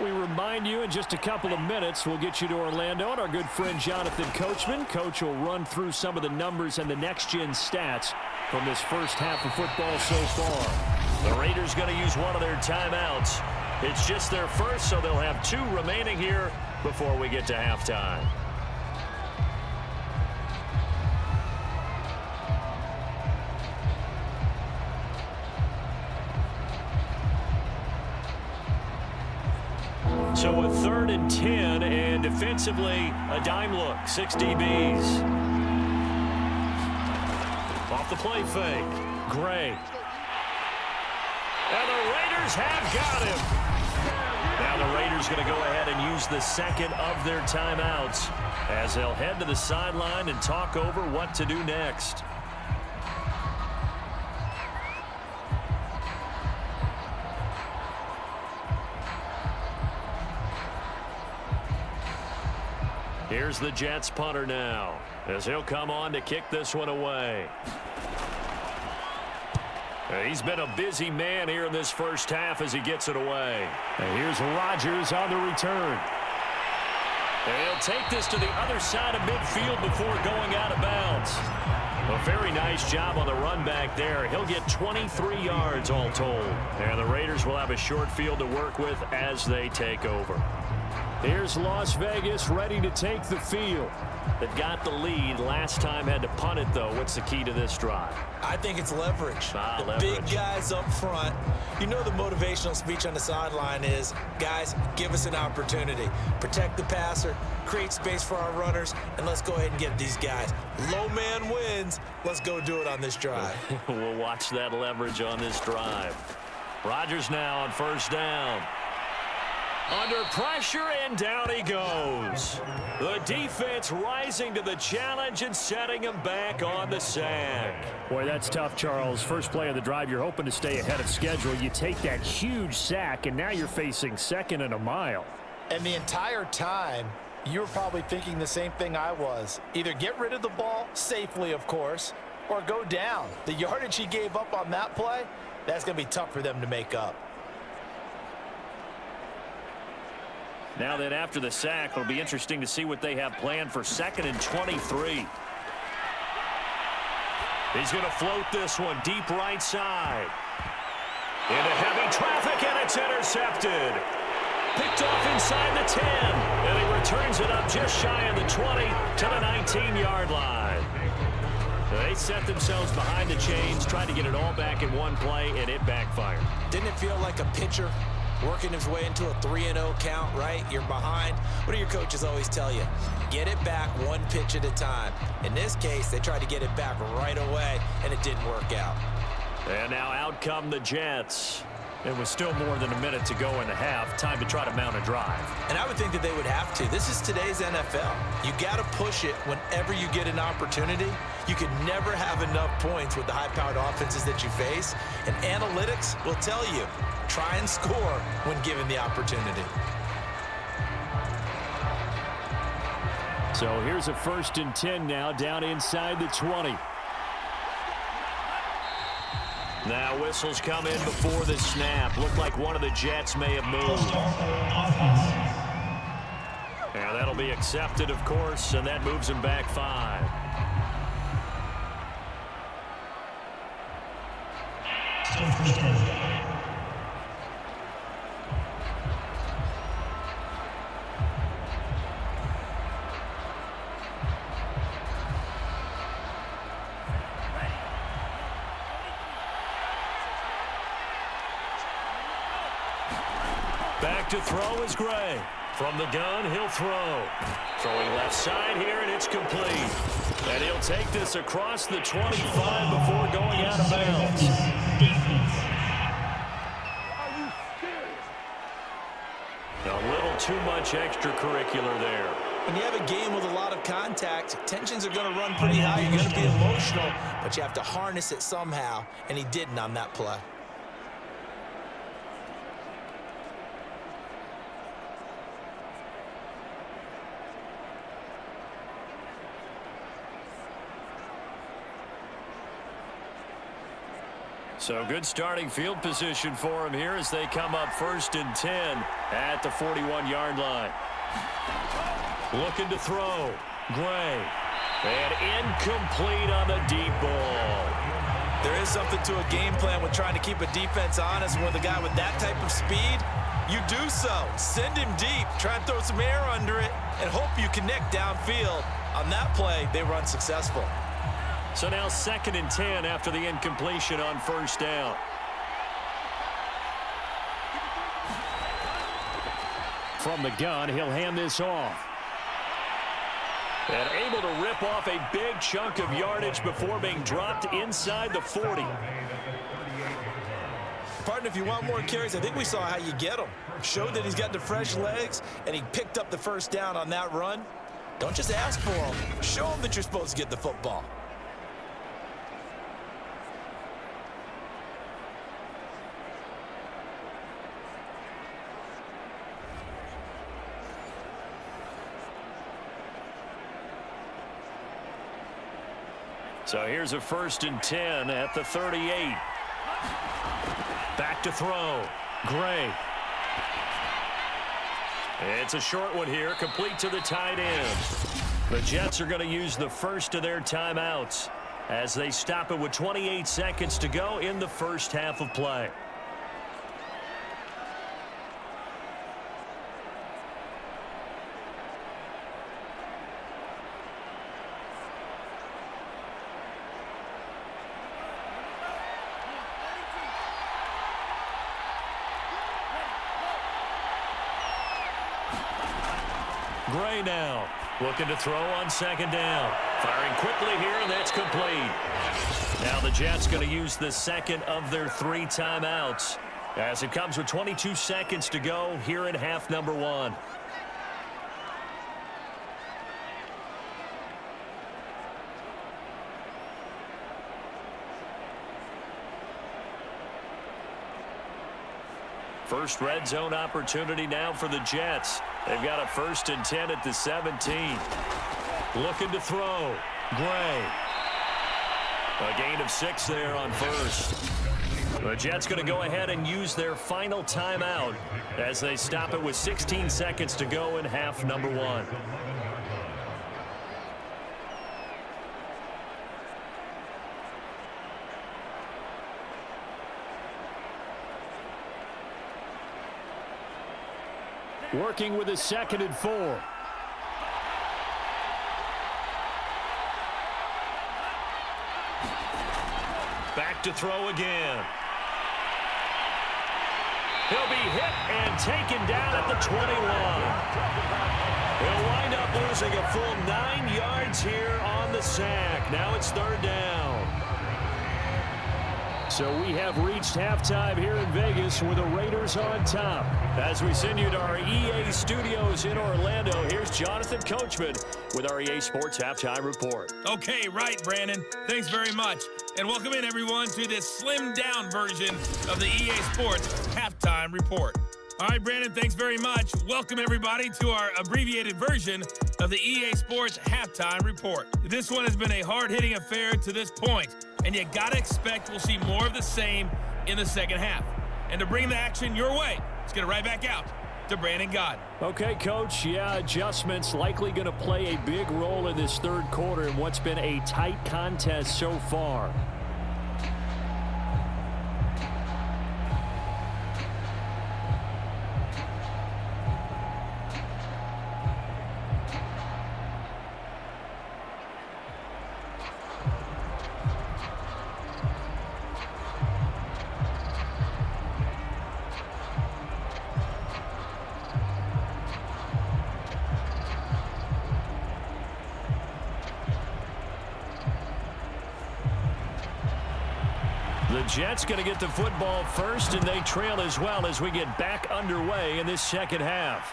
we remind you in just a couple of minutes, we'll get you to Orlando, and our good friend Jonathan Coachman. Coach will run through some of the numbers and the next-gen stats from this first half of football so far. The Raiders going to use one of their timeouts. It's just their first, so they'll have 2 remaining here before we get to halftime. So a 3rd and 10, and defensively, a dime look, 6 DBs. Off the play fake, Gray. And the Raiders have got him. Now the Raiders going to go ahead and use the second of their timeouts as they'll head to the sideline and talk over what to do next. Here's the Jets punter now as he'll come on to kick this one away. He's been a busy man here in this first half as he gets it away. And here's Rodgers on the return. And he'll take this to the other side of midfield before going out of bounds. A very nice job on the run back there. He'll get 23 yards all told. And the Raiders will have a short field to work with as they take over. Here's Las Vegas ready to take the field. They've got the lead. Last time had to punt it, though. What's the key to this drive? I think it's leverage. Leverage. Big guys up front. You know the motivational speech on the sideline is, guys, give us an opportunity. Protect the passer, create space for our runners, and let's go ahead and get these guys. Low man wins. Let's go do it on this drive. We'll watch that leverage on this drive. Rodgers now on first down. Under pressure, and down he goes. The defense rising to the challenge and setting him back on the sack. Boy, that's tough, Charles. First play of the drive, you're hoping to stay ahead of schedule. You take that huge sack, and now you're facing 2nd and a mile. And the entire time, you were probably thinking the same thing I was. Either get rid of the ball, safely, of course, or go down. The yardage he gave up on that play, that's going to be tough for them to make up. Now then, after the sack, it'll be interesting to see what they have planned for 2nd and 23. He's going to float this one deep right side. Into heavy traffic, and it's intercepted. Picked off inside the 10, and he returns it up just shy of the 20 to the 19-yard line. They set themselves behind the chains, tried to get it all back in one play, and it backfired. Didn't it feel like a pitcher working his way into a 3-0 count, right? You're behind. What do your coaches always tell you? Get it back one pitch at a time. In this case, they tried to get it back right away, and it didn't work out. And now out come the Jets. It was still more than a minute to go in the half. Time to try to mount a drive. And I would think that they would have to. This is today's NFL. You got to push it whenever you get an opportunity. You can never have enough points with the high-powered offenses that you face. And analytics will tell you, try and score when given the opportunity. So here's a 1st and 10 now, down inside the 20. Now whistles come in before the snap. Looked like one of the Jets may have moved. And that'll be accepted, of course, and that moves him back 5. Back to throw is Gray. From the gun, he'll throw. Throwing left side here, and it's complete. And he'll take this across the 25 before going out of bounds. A little too much extracurricular there. When you have a game with a lot of contact, tensions are going to run pretty high. You're going to be emotional, but you have to harness it somehow, and he didn't on that play. So good starting field position for him here as they come up 1st and 10 at the 41-yard line. Looking to throw. Gray. And incomplete on the deep ball. There is something to a game plan with trying to keep a defense honest. With a guy with that type of speed, you do so. Send him deep. Try and throw some air under it and hope you connect downfield. On that play, they were unsuccessful. So now 2nd and 10 after the incompletion on 1st down. From the gun, he'll hand this off. And able to rip off a big chunk of yardage before being dropped inside the 40. Partner, if you want more carries, I think we saw how you get them. Showed that he's got the fresh legs, and he picked up the 1st down on that run. Don't just ask for them. Show them that you're supposed to get the football. So here's a 1st and 10 at the 38. Back to throw. Gray. It's a short one here, complete to the tight end. The Jets are going to use the first of their timeouts as they stop it with 28 seconds to go in the first half of play. Gray now looking to throw on 2nd down. Firing quickly here, and that's complete. Now the Jets going to use the 2nd of their 3 timeouts as it comes with 22 seconds to go here in half number 1. First red zone opportunity now for the Jets. They've got a 1st and 10 at the 17. Looking to throw. Gray. A gain of 6 there on 1st. The Jets going to go ahead and use their final timeout as they stop it with 16 seconds to go in half number 1. Working with a 2nd and 4. Back to throw again. He'll be hit and taken down at the 21. He'll wind up losing a full 9 yards here on the sack. Now it's 3rd down. So we have reached halftime here in Vegas with the Raiders on top. As we send you to our EA studios in Orlando, here's Jonathan Coachman with our EA Sports Halftime Report. Okay, right, Brandon. Thanks very much. And welcome in, everyone, to this slimmed-down version of the EA Sports Halftime Report. All right, Brandon, thanks very much. Welcome, everybody, to our abbreviated version of the EA Sports Halftime Report. This one has been a hard-hitting affair to this point, and you got to expect we'll see more of the same in the second half. And to bring the action your way, let's get it right back out to Brandon Gaudin. Okay, Coach. Yeah, adjustments likely going to play a big role in this 3rd quarter in what's been a tight contest so far. The Jets going to get the football first, and they trail as well as we get back underway in this second half.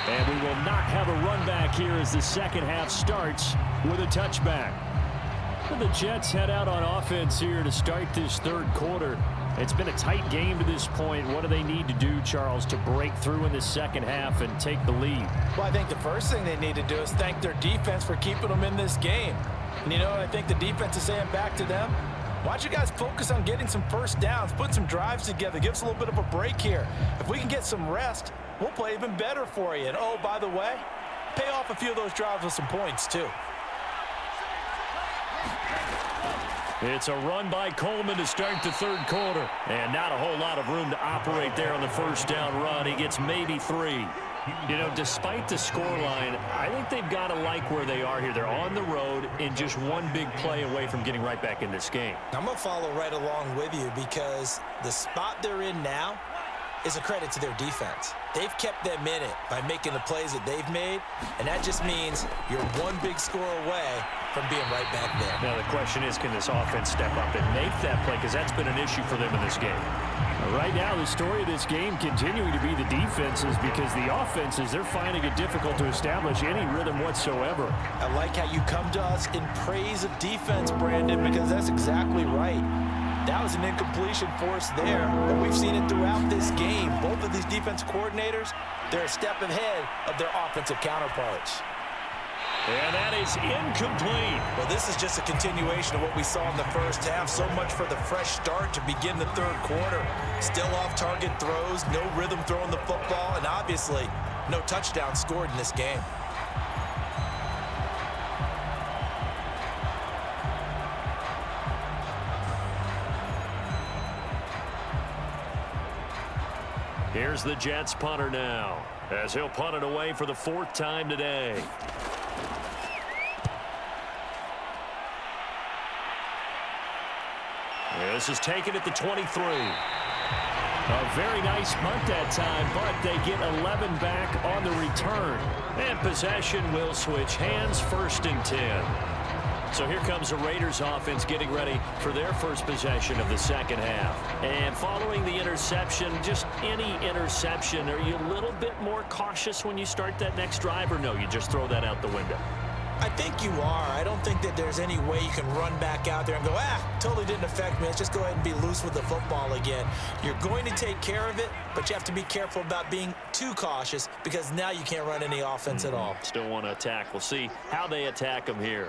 And we will not have a run back here as the second half starts with a touchback. And the Jets head out on offense here to start this 3rd quarter. It's been a tight game to this point. What do they need to do, Charles, to break through in the second half and take the lead? Well, I think the first thing they need to do is thank their defense for keeping them in this game. And you know what I think the defense is saying back to them? Why don't you guys focus on getting some first downs, putting some drives together, give us a little bit of a break here. If we can get some rest, we'll play even better for you. And, oh, by the way, pay off a few of those drives with some points, too. It's a run by Coleman to start the third quarter. And not a whole lot of room to operate there on the first down run. He gets maybe 3. You know, despite the scoreline, I think they've got to like where they are here. They're on the road and just one big play away from getting right back in this game. I'm going to follow right along with you because the spot they're in now is a credit to their defense. They've kept them in it by making the plays that they've made, and that just means you're one big score away from being right back there. Now, the question is, can this offense step up and make that play? Because that's been an issue for them in this game. Right now, the story of this game continuing to be the defenses, because the offenses, they're finding it difficult to establish any rhythm whatsoever. I like how you come to us in praise of defense, Brandon, because that's exactly right. That was an incompletion force there, but we've seen it throughout this game. Both of these defense coordinators, they're a step ahead of their offensive counterparts. And that is incomplete. Well, this is just a continuation of what we saw in the first half. So much for the fresh start to begin the third quarter. Still off-target throws, no rhythm throwing the football, and obviously no touchdown scored in this game. Here's the Jets punter now, as he'll punt it away for the 4th time today. This is taken at the 23. A very nice punt that time, but they get 11 back on the return. And possession will switch hands, 1st and 10. So here comes the Raiders offense getting ready for their first possession of the second half. And following the interception, just any interception, are you a little bit more cautious when you start that next drive, or no, you just throw that out the window? I think you are. I don't think that there's any way you can run back out there and go, totally didn't affect me. Let's just go ahead and be loose with the football again. You're going to take care of it, but you have to be careful about being too cautious because now you can't run any offense at all. Still want to attack. We'll see how they attack them here.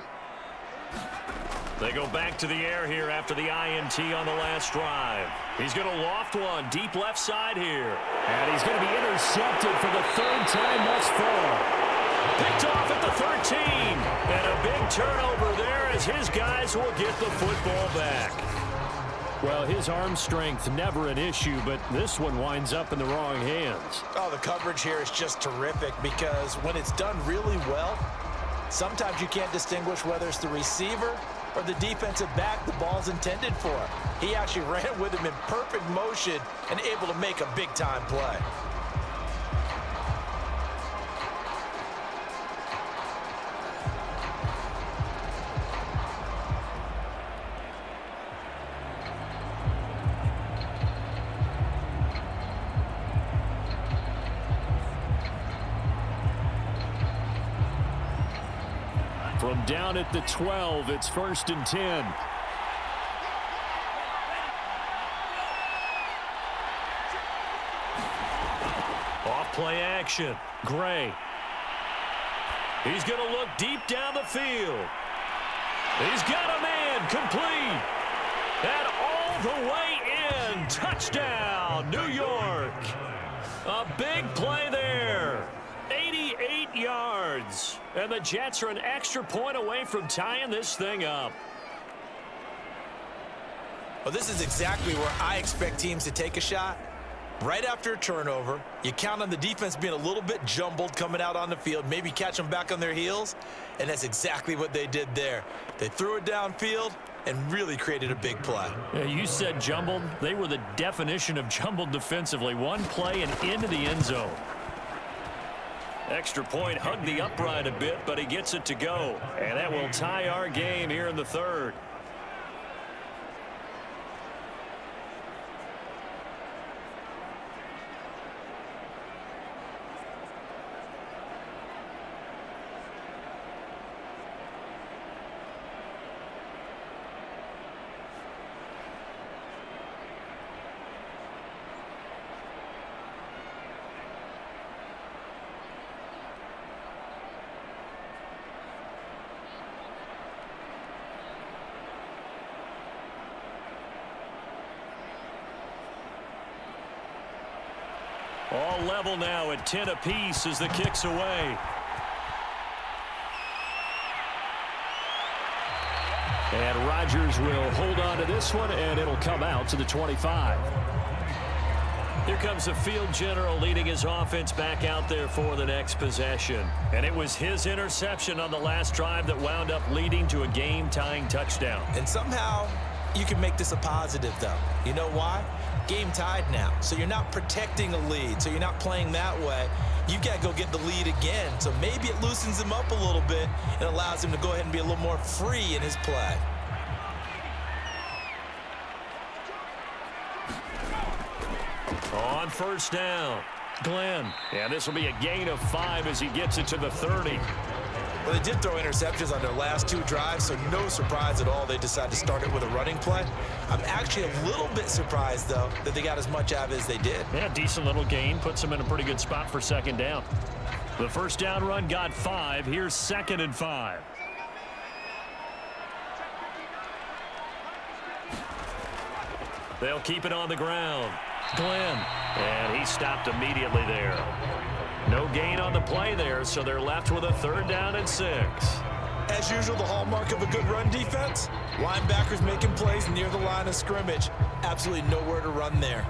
They go back to the air here after the INT on the last drive. He's going to loft one deep left side here. And he's going to be intercepted for the 3rd time thus far. Picked off at the 13. And a big turnover there as his guys will get the football back. Well, his arm strength never an issue, but this one winds up in the wrong hands. Oh, the coverage here is just terrific because when it's done really well, sometimes you can't distinguish whether it's the receiver or the defensive back the ball's intended for. He actually ran with him in perfect motion and able to make a big-time play. From down at the 12, it's 1st and 10. Off play action. Gray. He's going to look deep down the field. He's got a man complete. And all the way in. Touchdown, New York. A big play there. 88 yards. And the Jets are an extra point away from tying this thing up. Well, this is exactly where I expect teams to take a shot. Right after a turnover, you count on the defense being a little bit jumbled coming out on the field, maybe catch them back on their heels, and that's exactly what they did there. They threw it downfield and really created a big play. Yeah, you said jumbled. They were the definition of jumbled defensively. One play and into the end zone. Extra point hugged the upright a bit, but he gets it to go. And that will tie our game here in the 3rd. All level now at 10 apiece as the kick's away. And Rodgers will hold on to this one, and it'll come out to the 25. Here comes the field general leading his offense back out there for the next possession. And it was his interception on the last drive that wound up leading to a game-tying touchdown. And somehow you can make this a positive, though. You know why? Game tied now. So you're not protecting a lead. So you're not playing that way. You got to go get the lead again. So maybe it loosens him up a little bit and allows him to go ahead and be a little more free in his play. On first down, Glenn. And this will be a gain of 5 as he gets it to the 30. Well, they did throw interceptions on their last 2 drives, so no surprise at all they decided to start it with a running play. I'm actually a little bit surprised, though, that they got as much out of it as they did. Yeah, decent little gain. Puts them in a pretty good spot for second down. The first down run got 5. Here's 2nd and 5. They'll keep it on the ground. Glenn. And he stopped immediately there. No gain on the play there, so they're left with a 3rd down and 6. As usual, the hallmark of a good run defense, linebackers making plays near the line of scrimmage. Absolutely nowhere to run there.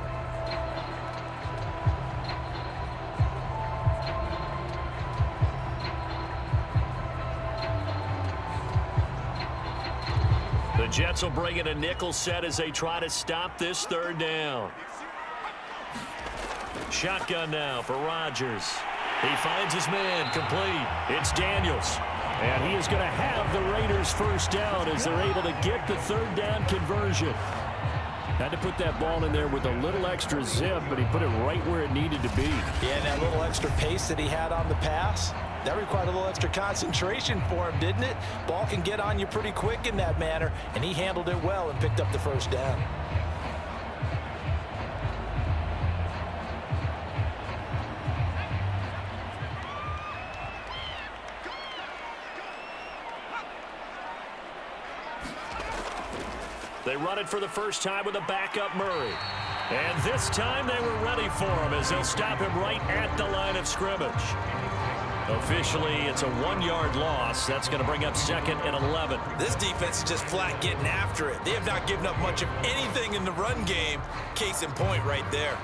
The Jets will bring in a nickel set as they try to stop this 3rd down. Shotgun now for Rodgers. He finds his man complete. It's Daniels. And he is going to have the Raiders first down as they're able to get the 3rd down conversion. Had to put that ball in there with a little extra zip, but he put it right where it needed to be. Yeah, that little extra pace that he had on the pass, that required a little extra concentration for him, didn't it? Ball can get on you pretty quick in that manner, and he handled it well and picked up the first down. They run it for the first time with a backup Murray. And this time they were ready for him as they'll stop him right at the line of scrimmage. Officially, it's a 1-yard loss. That's going to bring up 2nd and 11. This defense is just flat getting after it. They have not given up much of anything in the run game. Case in point right there.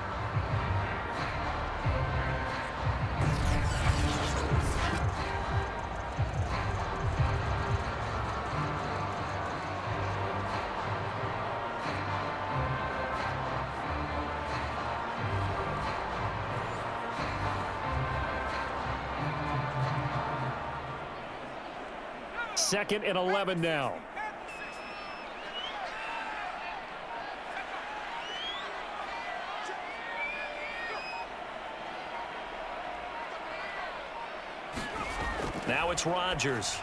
Second and 11 now. Now it's Rodgers.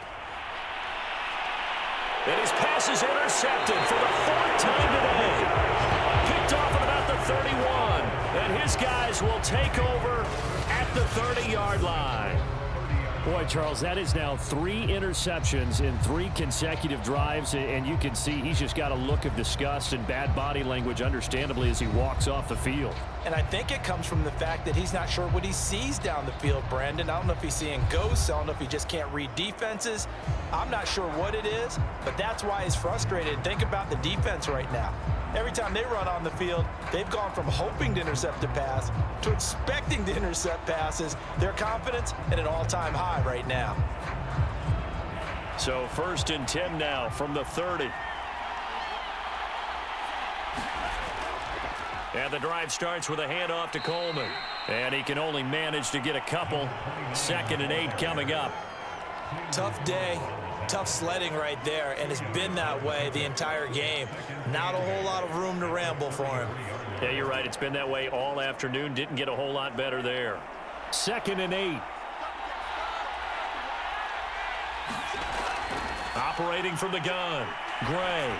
And his pass is intercepted for the 4th time today. Picked off at about the 31. And his guys will take over at the 30-yard line. Boy, Charles, that is now 3 interceptions in 3 consecutive drives, and you can see he's just got a look of disgust and bad body language, understandably, as he walks off the field. And I think it comes from the fact that he's not sure what he sees down the field, Brandon. I don't know if he's seeing ghosts. I don't know if he just can't read defenses. I'm not sure what it is, but that's why he's frustrated. Think about the defense right now. Every time they run on the field, they've gone from hoping to intercept a pass to expecting to intercept passes. Their confidence at an all-time high right now. So 1st and 10 now from the 30. And the drive starts with a handoff to Coleman. And he can only manage to get a couple. 2nd and 8 coming up. Tough day. Tough sledding right there, and it's been that way the entire game. Not a whole lot of room to ramble for him. Yeah, you're right. It's been that way all afternoon. Didn't get a whole lot better there. 2nd and 8. Operating from the gun, Gray.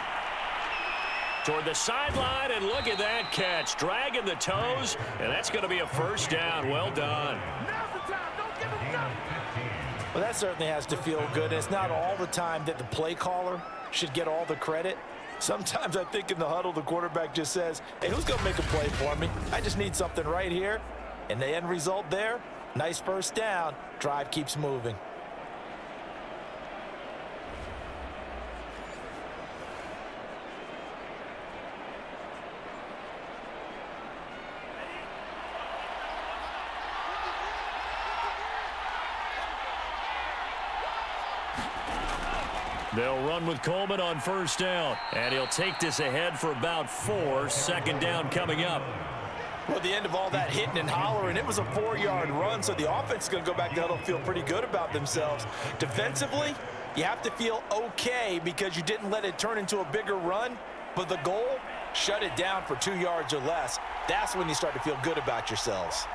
Toward the sideline, and look at that catch. Dragging the toes, and that's going to be a first down. Well done. Well, that certainly has to feel good. It's not all the time that the play caller should get all the credit. Sometimes I think in the huddle, the quarterback just says, hey, who's going to make a play for me? I just need something right here. And the end result there, nice first down. Drive keeps moving. They'll run with Coleman on first down, and he'll take this ahead for about 4. Second down coming up. Well, at the end of all that hitting and hollering, it was a 4-yard run, so the offense is going to go back to huddle and feel pretty good about themselves. Defensively, you have to feel okay because you didn't let it turn into a bigger run, but the goal, shut it down for 2 yards or less. That's when you start to feel good about yourselves.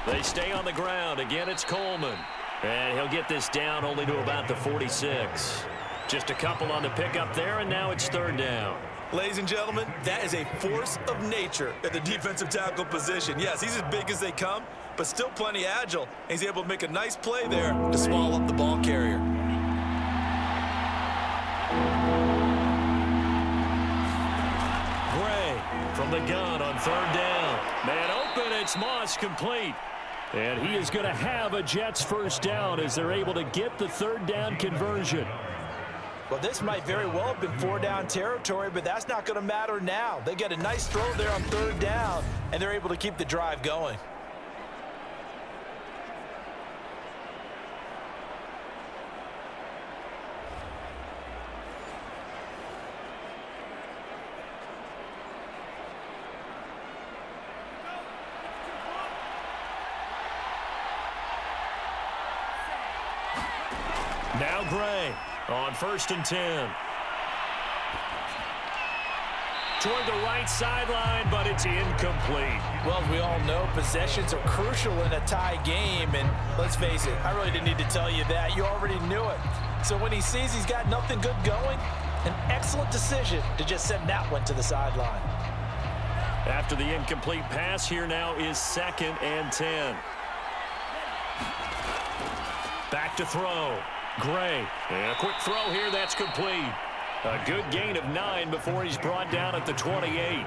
They stay on the ground. Again, it's Coleman. And he'll get this down only to about the 46. Just a couple on the pickup there, and now it's third down. Ladies and gentlemen, that is a force of nature at the defensive tackle position. Yes, he's as big as they come, but still plenty agile. He's able to make a nice play there to swallow up the ball carrier. Gray from the gun on third down. Man open, it's Moss, complete. And he is going to have a Jets first down as they're able to get the third down conversion. Well, this might very well have been 4-down territory, but that's not going to matter now. They get a nice throw there on third down, and they're able to keep the drive going. Now Gray on first and 10. Toward the right sideline, but it's incomplete. Well, as we all know, possessions are crucial in a tie game, and let's face it, I really didn't need to tell you that. You already knew it. So when he sees he's got nothing good going, an excellent decision to just send that one to the sideline. After the incomplete pass, here now is second and 10. Back to throw. Gray, and a quick throw here, that's complete. A good gain of 9 before he's brought down at the 28. I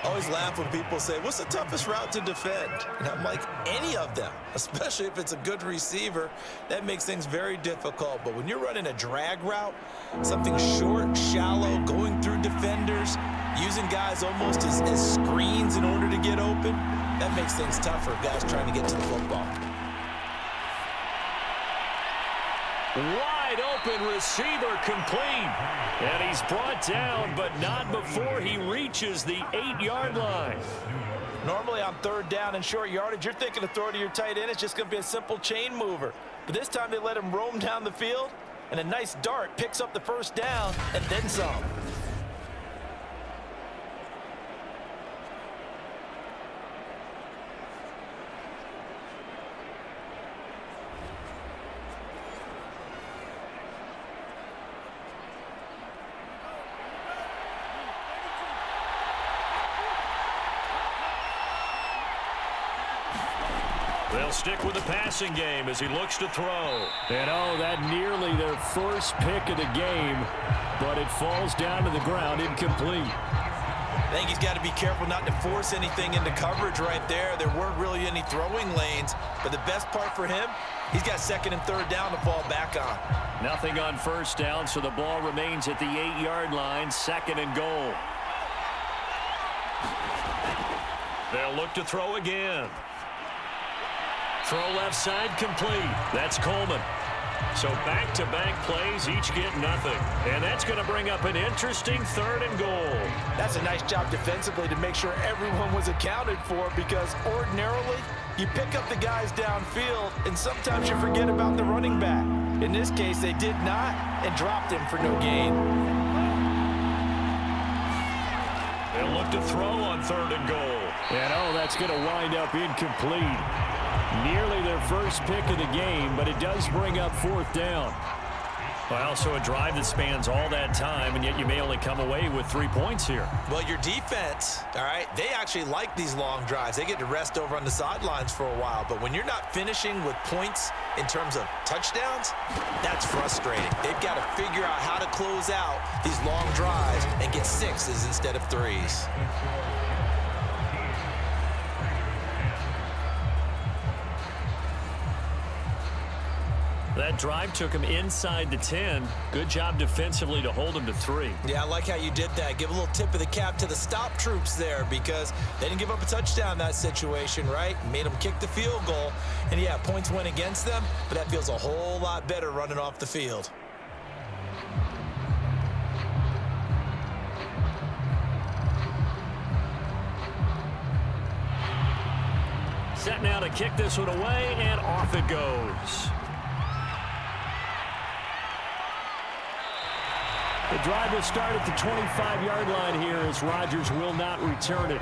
always laugh when people say, what's the toughest route to defend? And I'm like, any of them, especially if it's a good receiver. That makes things very difficult. But when you're running a drag route, something short, shallow, going through defenders, using guys almost as screens in order to get open, that makes things tougher, guys trying to get to the football. Wide open receiver, complete. And he's brought down, but not before he reaches the 8-yard line. Normally on third down and short yardage, you're thinking of throw to your tight end. It's just going to be a simple chain mover. But this time they let him roam down the field, and a nice dart picks up the first down and then some. They'll stick with the passing game as he looks to throw. And oh, that nearly their first pick of the game, but it falls down to the ground incomplete. I think he's got to be careful not to force anything into coverage right there. There weren't really any throwing lanes, but the best part for him, he's got second and third down to fall back on. Nothing on first down, so the ball remains at the 8-yard line, second and goal. They'll look to throw again. Throw left side, complete. That's Coleman. So back-to-back plays, each get nothing. And that's going to bring up an interesting third and goal. That's a nice job defensively to make sure everyone was accounted for, because ordinarily you pick up the guys downfield and sometimes you forget about the running back. In this case, they did not and dropped him for no gain. They'll look to throw on third and goal. And oh, that's going to wind up incomplete. Nearly their first pick of the game, but it does bring up fourth down. Well, so a drive that spans all that time, and yet you may only come away with 3 points here. Well, your defense, all right, they actually like these long drives. They get to rest over on the sidelines for a while. But when you're not finishing with points in terms of touchdowns, that's frustrating. They've got to figure out how to close out these long drives and get 6s instead of 3s. That drive took him inside the 10. Good job defensively to hold him to 3. Yeah, I like how you did that. Give a little tip of the cap to the stop troops there because they didn't give up a touchdown in that situation, right? Made them kick the field goal. And, yeah, points went against them, but that feels a whole lot better running off the field. Set now to kick this one away, and off it goes. The drive will start at the 25-yard line here as Rodgers will not return it.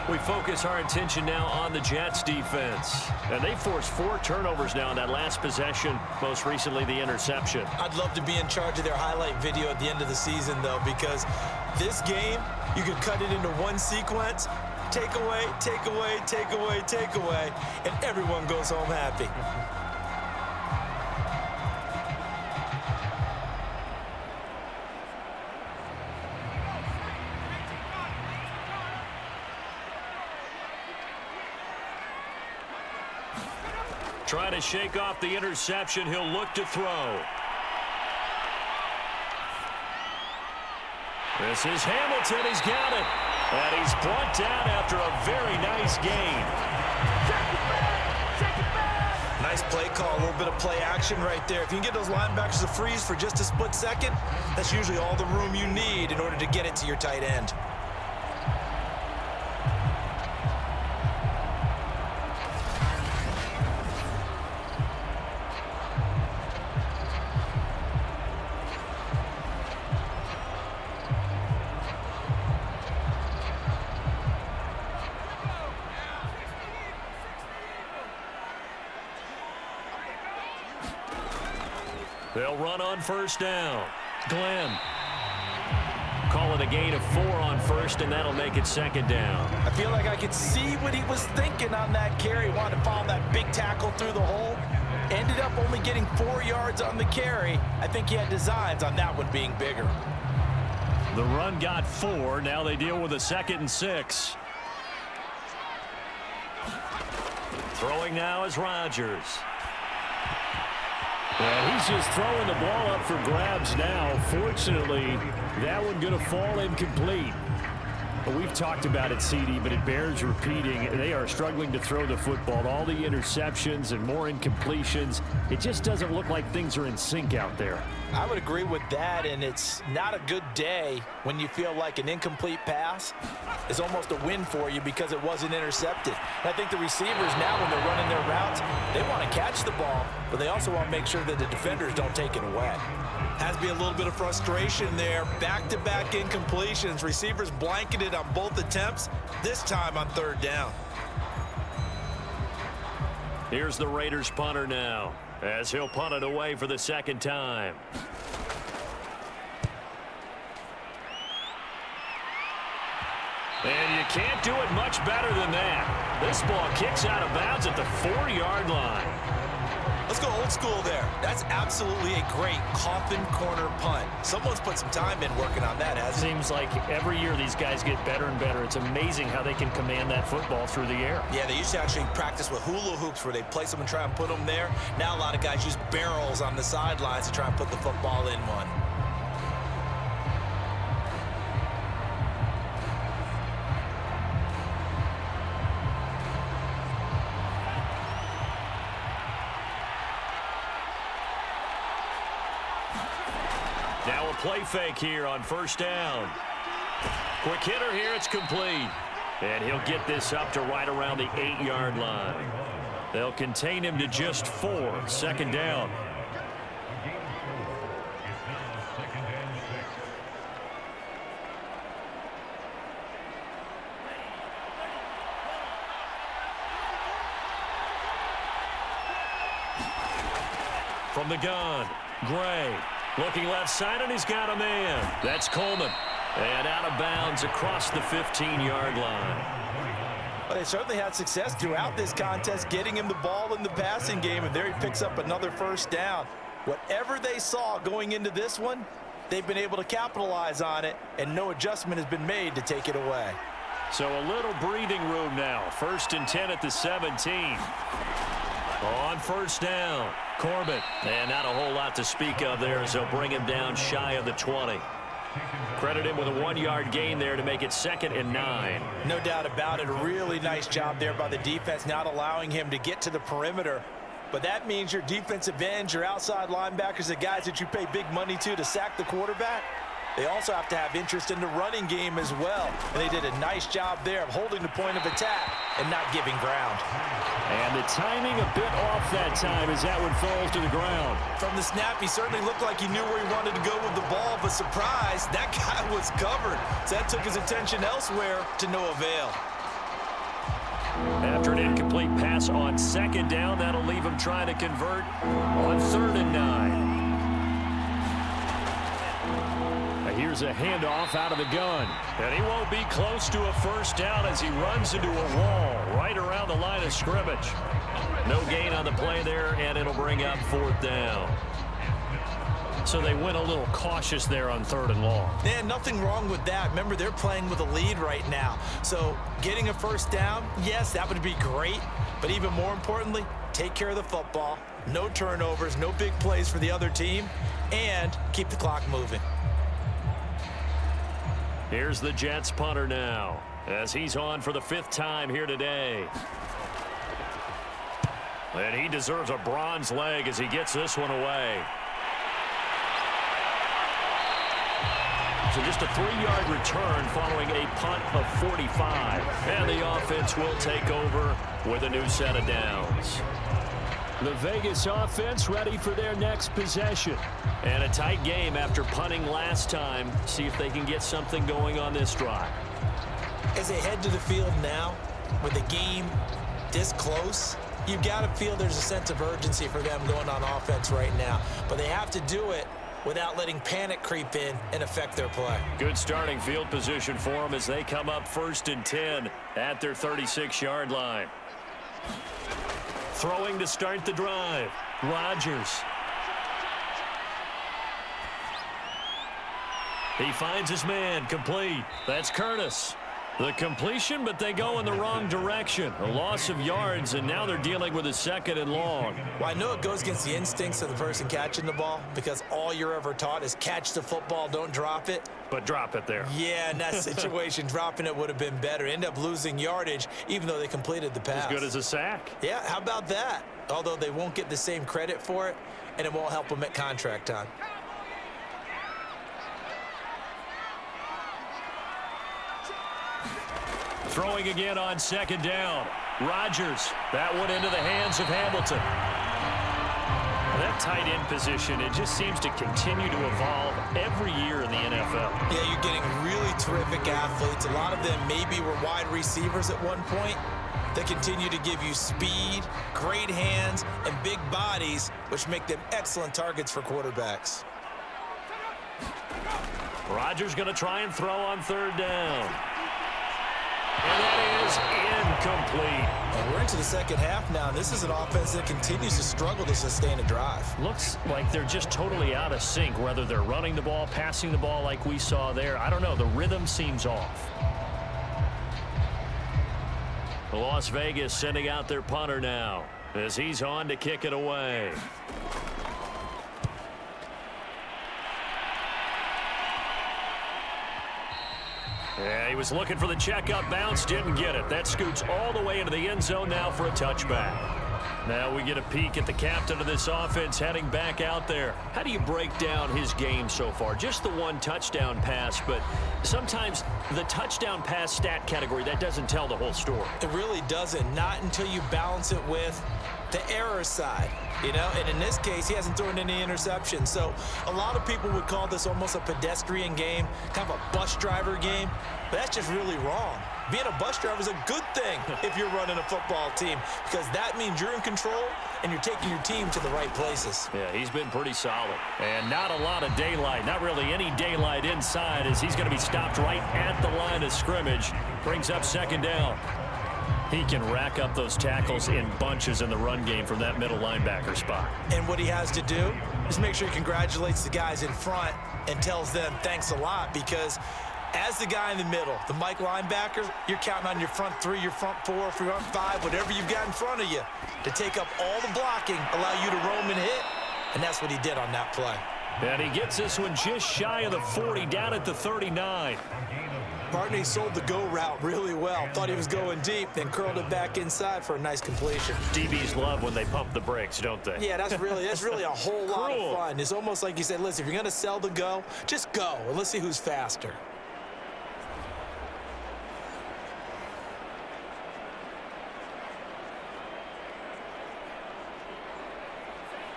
We focus our attention now on the Jets defense. And they forced 4 turnovers now in that last possession, most recently the interception. I'd love to be in charge of their highlight video at the end of the season, though, because this game, you could cut it into one sequence, take away, take away, take away, take away, and everyone goes home happy. Trying to shake off the interception. He'll look to throw. This is Hamilton. He's got it. And he's brought down after a very nice gain. Nice play call, a little bit of play action right there. If you can get those linebackers to freeze for just a split second, that's usually all the room you need in order to get it to your tight end. They'll run on first down. Glenn. Call it a gain of 4 on first, and that'll make it second down. I feel like I could see what he was thinking on that carry. Wanted to follow that big tackle through the hole. Ended up only getting 4 yards on the carry. I think he had designs on that one being bigger. The run got 4. Now they deal with a 2nd and 6. Throwing now is Rodgers. Well, he's just throwing the ball up for grabs now. Fortunately, that one going to fall incomplete. But we've talked about it, CD, but it bears repeating. They are struggling to throw the football. All the interceptions and more incompletions. It just doesn't look like things are in sync out there. I would agree with that, and it's not a good day when you feel like an incomplete pass is almost a win for you because it wasn't intercepted. And I think the receivers now, when they're running their routes, they want to catch the ball, but they also want to make sure that the defenders don't take it away. Has to be a little bit of frustration there. Back-to-back incompletions. Receivers blanketed on both attempts, this time on 3rd down. Here's the Raiders punter now, as he'll punt it away for the 2nd time. And you can't do it much better than that. This ball kicks out of bounds at the 4-yard line. Let's go old school there. That's absolutely a great coffin corner punt. Someone's put some time in working on that, hasn't it? Seems like every year these guys get better and better. It's amazing how they can command that football through the air. Yeah, they used to actually practice with hula hoops where they place them and try and put them there. Now a lot of guys use barrels on the sidelines to try and put the football in one. Now a play fake here on 1st down. Quick hitter here, it's complete. And he'll get this up to right around the 8-yard line. They'll contain him to just 4. 2nd down. From the gun, Gray looking left side, and he's got a man. That's Coleman. And out of bounds across the 15-yard line. Well, they certainly had success throughout this contest, getting him the ball in the passing game, and there he picks up another first down. Whatever they saw going into this one, they've been able to capitalize on it, and no adjustment has been made to take it away. So a little breathing room now. 1st and 10 at the 17. On first down, Corbett. And not a whole lot to speak of there as they'll bring him down shy of the 20. Credit him with a 1-yard gain there to make it 2nd and 9. No doubt about it. A really nice job there by the defense, not allowing him to get to the perimeter. But that means your defensive ends, your outside linebackers, the guys that you pay big money to sack the quarterback, they also have to have interest in the running game as well. And they did a nice job there of holding the point of attack and not giving ground. And the timing a bit off that time as that one falls to the ground. From the snap, he certainly looked like he knew where he wanted to go with the ball, but surprise, that guy was covered. So that took his attention elsewhere to no avail. After an incomplete pass on 2nd down, that'll leave him trying to convert on 3rd and 9. Here's a handoff out of the gun. And he won't be close to a first down as he runs into a wall right around the line of scrimmage. No gain on the play there, and it'll bring up 4th down. So they went a little cautious there on 3rd and long. Man, nothing wrong with that. Remember, they're playing with a lead right now. So getting a first down, yes, that would be great. But even more importantly, take care of the football. No turnovers, no big plays for the other team, and keep the clock moving. Here's the Jets punter now as he's on for the 5th time here today. And he deserves a bronze leg as he gets this one away. So just a 3-yard return following a punt of 45. And the offense will take over with a new set of downs. The Vegas offense ready for their next possession. And a tight game after punting last time. See if they can get something going on this drive. As they head to the field now, with the game this close, you've got to feel there's a sense of urgency for them going on offense right now. But they have to do it without letting panic creep in and affect their play. Good starting field position for them as they come up 1st and 10 at their 36-yard line. Throwing to start the drive, Rodgers. He finds his man, complete. That's Curtis. The completion, but they go in the wrong direction. A loss of yards, and now they're dealing with a 2nd and long. Well, I know it goes against the instincts of the person catching the ball because all you're ever taught is catch the football, don't drop it. But drop it there. Yeah, in that situation, dropping it would have been better. End up losing yardage, even though they completed the pass. As good as a sack. Yeah, how about that? Although they won't get the same credit for it, and it won't help them at contract time. Throwing again on 2nd down. Rodgers. That one into the hands of Hamilton. That tight end position, it just seems to continue to evolve every year in the NFL. Yeah, you're getting really terrific athletes. A lot of them maybe were wide receivers at one point. They continue to give you speed, great hands, and big bodies, which make them excellent targets for quarterbacks. Rodgers going to try and throw on 3rd down. And that is incomplete. And we're into the 2nd half now. This is an offense that continues to struggle to sustain a drive. Looks like they're just totally out of sync, whether they're running the ball, passing the ball like we saw there. I don't know. The rhythm seems off. Las Vegas sending out their punter now as he's on to kick it away. Yeah, he was looking for the checkup bounce, didn't get it. That scoots all the way into the end zone now for a touchback. Now we get a peek at the captain of this offense heading back out there. How do you break down his game so far? Just the one touchdown pass, but sometimes the touchdown pass stat category, that doesn't tell the whole story. It really doesn't. Not until you balance it with the error side, you know, and in this case, he hasn't thrown any interceptions. So a lot of people would call this almost a pedestrian game, kind of a bus driver game, but that's just really wrong. Being a bus driver is a good thing if you're running a football team, because that means you're in control and you're taking your team to the right places. Yeah, he's been pretty solid. And not a lot of daylight, not really any daylight inside, as he's going to be stopped right at the line of scrimmage. Brings up second down. He can rack up those tackles in bunches in the run game from that middle linebacker spot. And what he has to do is make sure he congratulates the guys in front and tells them thanks a lot, because as the guy in the middle, the Mike linebacker, you're counting on your front three, your front four, your front five, whatever you've got in front of you to take up all the blocking, allow you to roam and hit, and that's what he did on that play. And he gets this one just shy of the 40, down at the 39. Barney sold the go route really well. Thought he was going deep, then curled it back inside for a nice completion. DBs love when they pump the brakes, don't they? Yeah, that's really a whole lot of fun. It's almost like you said, listen, if you're going to sell the go, just go, and let's see who's faster.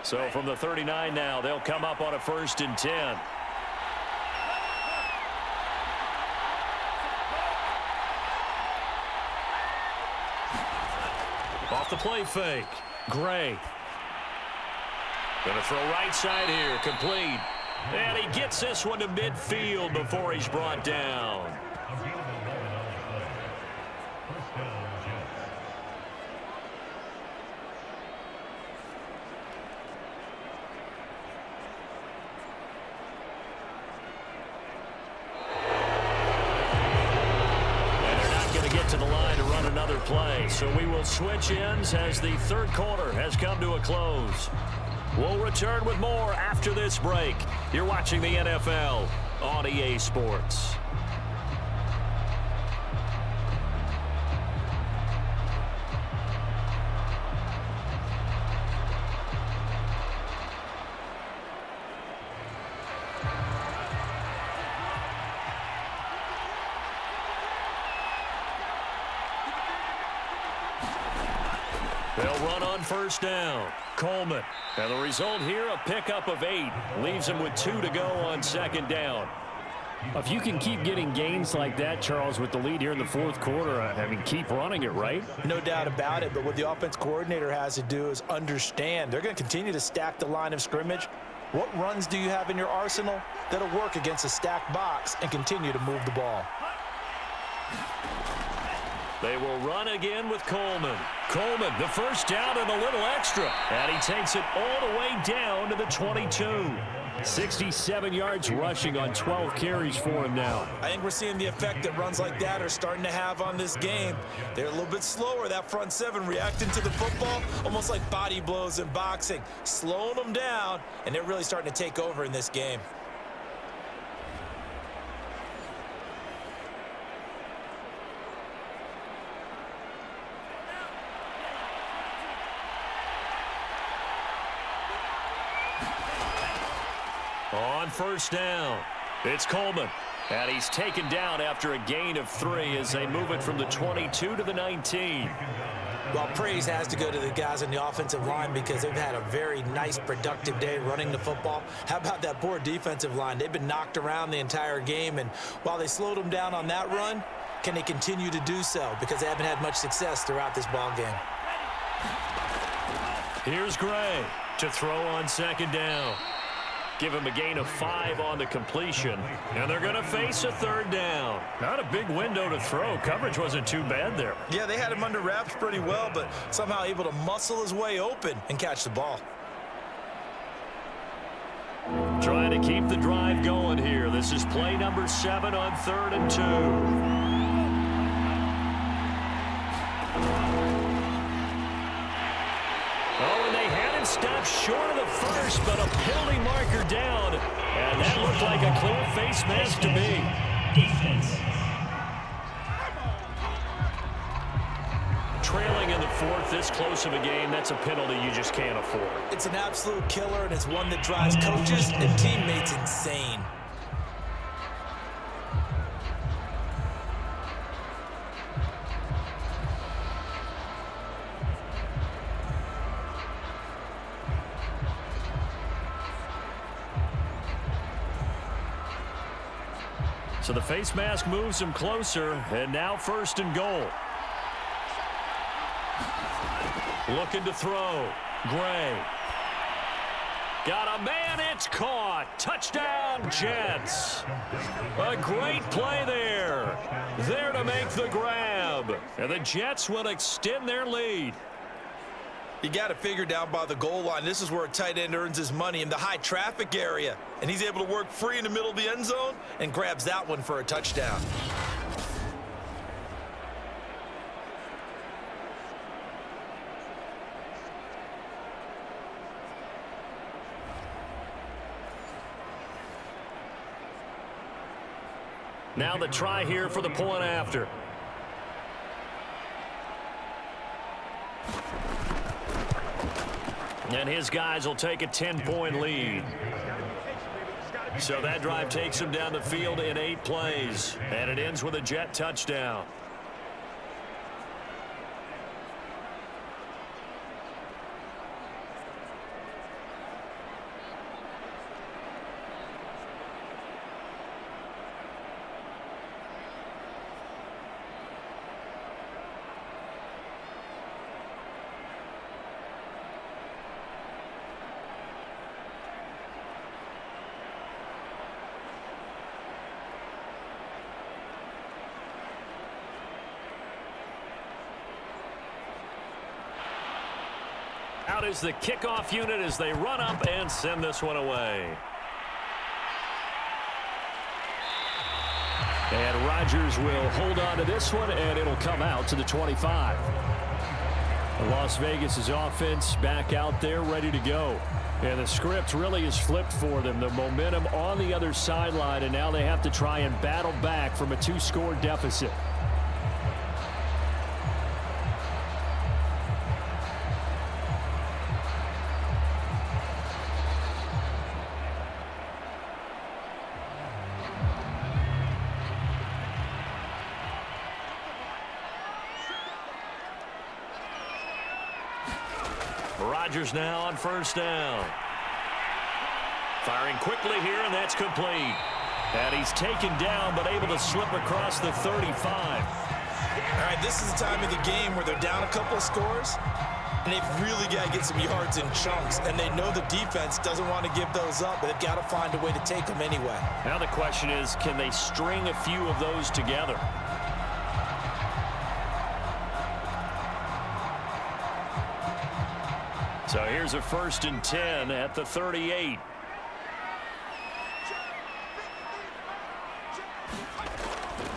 So from the 39 now, they'll come up on a 1st and 10. Off the play fake. Gray. Going to throw right side here. Complete. And he gets this one to midfield before he's brought down. Play. So we will switch ends as the third quarter has come to a close. We'll return with more after this break. You're watching the NFL on EA Sports. They'll run on 1st down. Coleman. And the result here, a pickup of 8. Leaves him with 2 to go on 2nd down. If you can keep getting gains like that, Charles, with the lead here in the 4th quarter, I mean, keep running it, right? No doubt about it, but what the offense coordinator has to do is understand they're going to continue to stack the line of scrimmage. What runs do you have in your arsenal that'll work against a stacked box and continue to move the ball? They will run again with Coleman. Coleman, the 1st down and a little extra. And he takes it all the way down to the 22. 67 yards rushing on 12 carries for him now. I think we're seeing the effect that runs like that are starting to have on this game. They're a little bit slower, that front 7, reacting to the football, almost like body blows in boxing, slowing them down, and they're really starting to take over in this game. On 1st down, it's Coleman. And he's taken down after a gain of 3 as they move it from the 22 to the 19. Well, praise has to go to the guys on the offensive line because they've had a very nice, productive day running the football. How about that poor defensive line? They've been knocked around the entire game, and while they slowed them down on that run, can they continue to do so? Because they haven't had much success throughout this ball game. Here's Gray to throw on 2nd down. Give him a gain of 5 on the completion, and they're going to face a 3rd down. Not a big window to throw. Coverage wasn't too bad there. Yeah, they had him under wraps pretty well, but somehow able to muscle his way open and catch the ball. Trying to keep the drive going here. This is play number 7 on 3rd and 2. Stopped short of the 1st, but a penalty marker down. And that looked like a clear face mask to me. Defense. Trailing in the 4th, this close of a game, that's a penalty you just can't afford. It's an absolute killer, and it's one that drives coaches and teammates insane. So the face mask moves him closer, and now 1st and goal. Looking to throw. Gray. Got a man, it's caught. Touchdown, Jets. A great play there. There to make the grab. And the Jets will extend their lead. You got to figure down by the goal line. This is where a tight end earns his money, in the high traffic area. And he's able to work free in the middle of the end zone and grabs that one for a touchdown. Now the try here for the point after. And his guys will take a 10-point lead. So that drive takes him down the field in 8 plays. And it ends with a Jet touchdown. Out is the kickoff unit as they run up and send this one away. And Rodgers will hold on to this one, and it'll come out to the 25. Las Vegas' offense back out there ready to go. And the script really is flipped for them. The momentum on the other sideline, and now they have to try and battle back from a 2-score deficit. Rodgers now on 1st down. Firing quickly here, and that's complete. And he's taken down, but able to slip across the 35. All right, this is the time of the game where they're down a couple of scores, and they've really got to get some yards in chunks, and they know the defense doesn't want to give those up, but they've got to find a way to take them anyway. Now the question is, can they string a few of those together? So here's a 1st and 10 at the 38.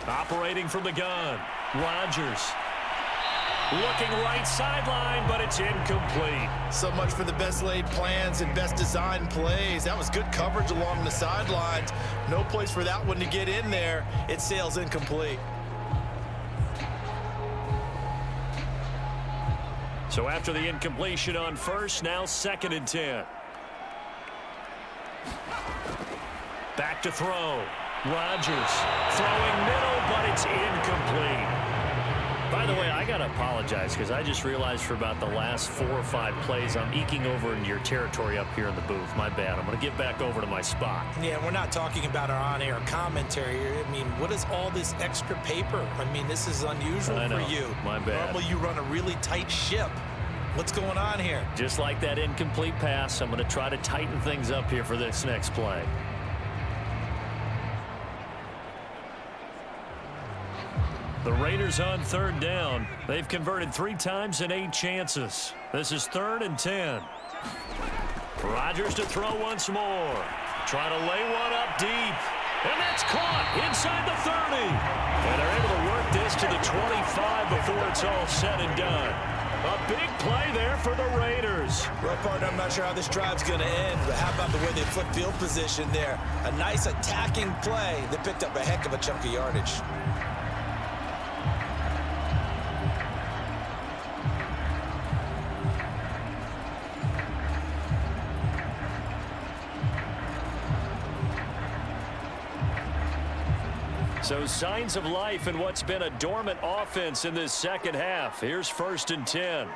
Operating from the gun, Rodgers. Looking right sideline, but it's incomplete. So much for the best laid plans and best designed plays. That was good coverage along the sidelines. No place for that one to get in there. It sails incomplete. So after the incompletion on 1st, now 2nd and 10. Back to throw. Rodgers throwing middle, but it's incomplete. By the way, I got to apologize because I just realized for about the last 4 or 5 plays, I'm eking over into your territory up here in the booth. My bad. I'm going to get back over to my spot. Yeah, we're not talking about our on-air commentary here. I mean, what is all this extra paper? I mean, this is unusual for you. My bad. Normally you run a really tight ship. What's going on here? Just like that incomplete pass, I'm going to try to tighten things up here for this next play. The Raiders on 3rd down. They've converted 3 times in 8 chances. This is 3rd and 10. Rodgers to throw once more. Trying to lay one up deep. And that's caught inside the 30. And they're able to work this to the 25 before it's all said and done. A big play there for the Raiders. Well, partner, I'm not sure how this drive's going to end, but how about the way they flip field position there? A nice attacking play that picked up a heck of a chunk of yardage. So signs of life in what's been a dormant offense in this second half. Here's 1st and 10.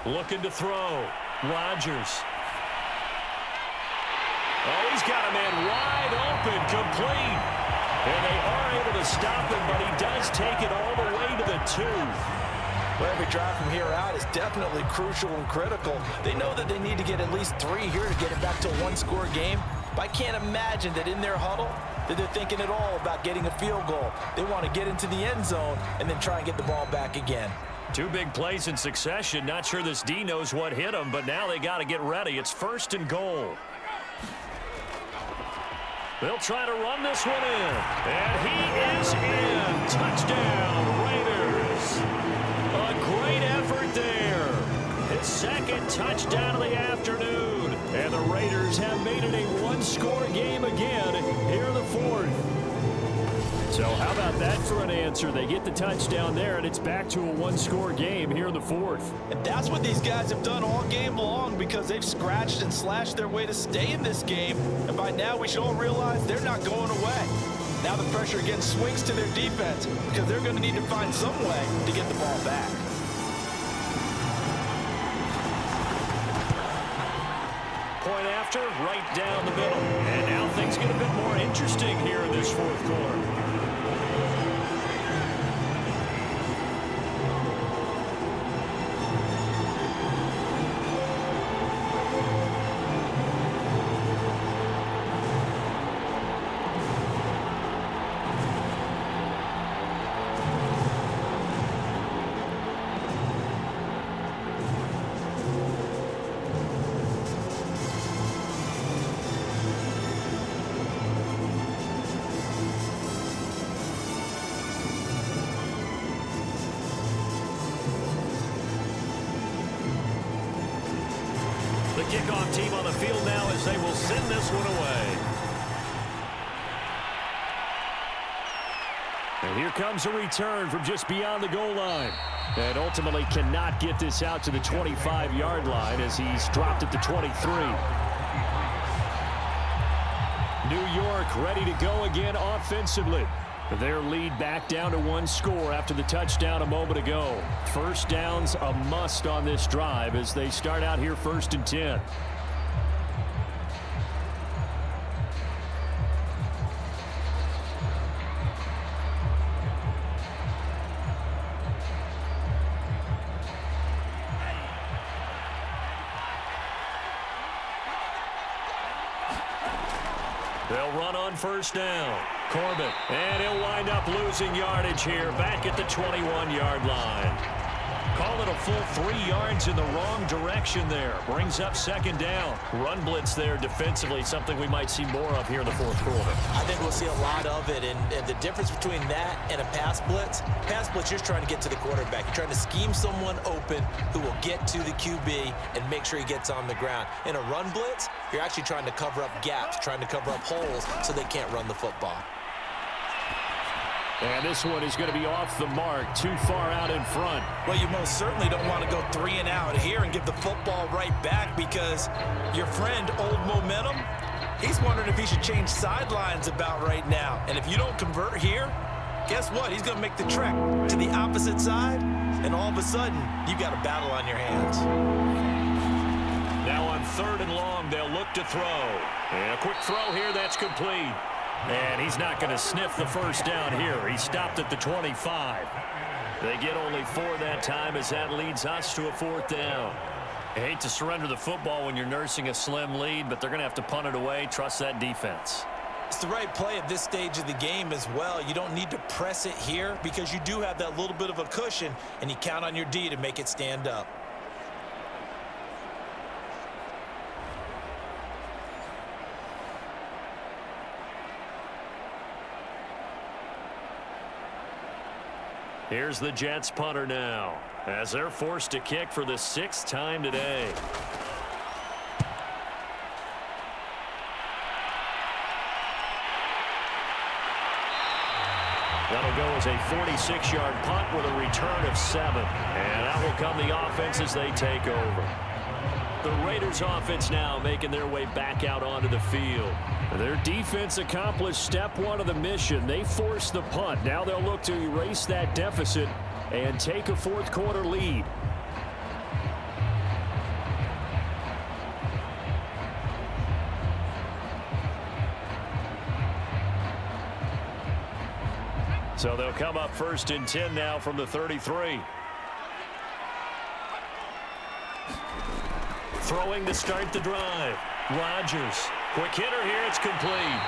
Looking to throw. Rodgers. Oh, he's got a man wide open, complete. And they are able to stop him, but he does take it all the way to the 2. Well, every drive from here out is definitely crucial and critical. They know that they need to get at least 3 here to get it back to a one-score game. But I can't imagine that in their huddle that they're thinking at all about getting a field goal. They want to get into the end zone and then try and get the ball back again. 2 big plays in succession. Not sure this D knows what hit him, but now they got to get ready. It's 1st and goal. They'll try to run this one in. And he is in. Touchdown, Raiders. A great effort there. His 2nd touchdown of the afternoon. And the Raiders have made it a one-score game again here in the 4th. So how about that for an answer? They get the touchdown there, and it's back to a one-score game here in the 4th. And that's what these guys have done all game long because they've scratched and slashed their way to stay in this game. And by now, we should all realize they're not going away. Now the pressure again swings to their defense because they're going to need to find some way to get the ball back. Point after, right down the middle. And now things get a bit more interesting here in this 4th quarter. Kickoff team on the field now as they will send this one away. And here comes a return from just beyond the goal line. And ultimately cannot get this out to the 25-yard line as he's dropped at the 23. New York ready to go again offensively. Their lead back down to 1 score after the touchdown a moment ago. First down's a must on this drive as they start out here 1st and 10. They'll run on 1st down. Corbett, and he'll wind up losing yardage here back at the 21-yard line. Call it a full 3 yards in the wrong direction there. Brings up 2nd down. Run blitz there defensively, something we might see more of here in the 4th quarter. I think we'll see a lot of it, and the difference between that and a pass blitz, you're trying to get to the quarterback. You're trying to scheme someone open who will get to the QB and make sure he gets on the ground. In a run blitz, you're actually trying to cover up gaps, trying to cover up holes so they can't run the football. And this one is going to be off the mark, too far out in front. Well, you most certainly don't want to go 3 and out here and give the football right back because your friend, Old Momentum, he's wondering if he should change sidelines about right now. And if you don't convert here, guess what? He's going to make the trek to the opposite side, and all of a sudden, you've got a battle on your hands. Now on 3rd and long, they'll look to throw. And a quick throw here, that's complete. And he's not going to sniff the first down here. He stopped at the 25. They get only 4 that time as that leads us to a 4th down. I hate to surrender the football when you're nursing a slim lead, but they're going to have to punt it away. Trust that defense. It's the right play at this stage of the game as well. You don't need to press it here because you do have that little bit of a cushion, and you count on your D to make it stand up. Here's the Jets punter now as they're forced to kick for the 6th time today. That'll go as a 46-yard punt with a return of 7. And that will come the offense as they take over. The Raiders offense now making their way back out onto the field. Their defense accomplished step 1 of the mission. They forced the punt. Now they'll look to erase that deficit and take a 4th quarter lead. So they'll come up 1st and 10 now from the 33. Throwing to start the drive. Rodgers. Quick hitter here. It's complete.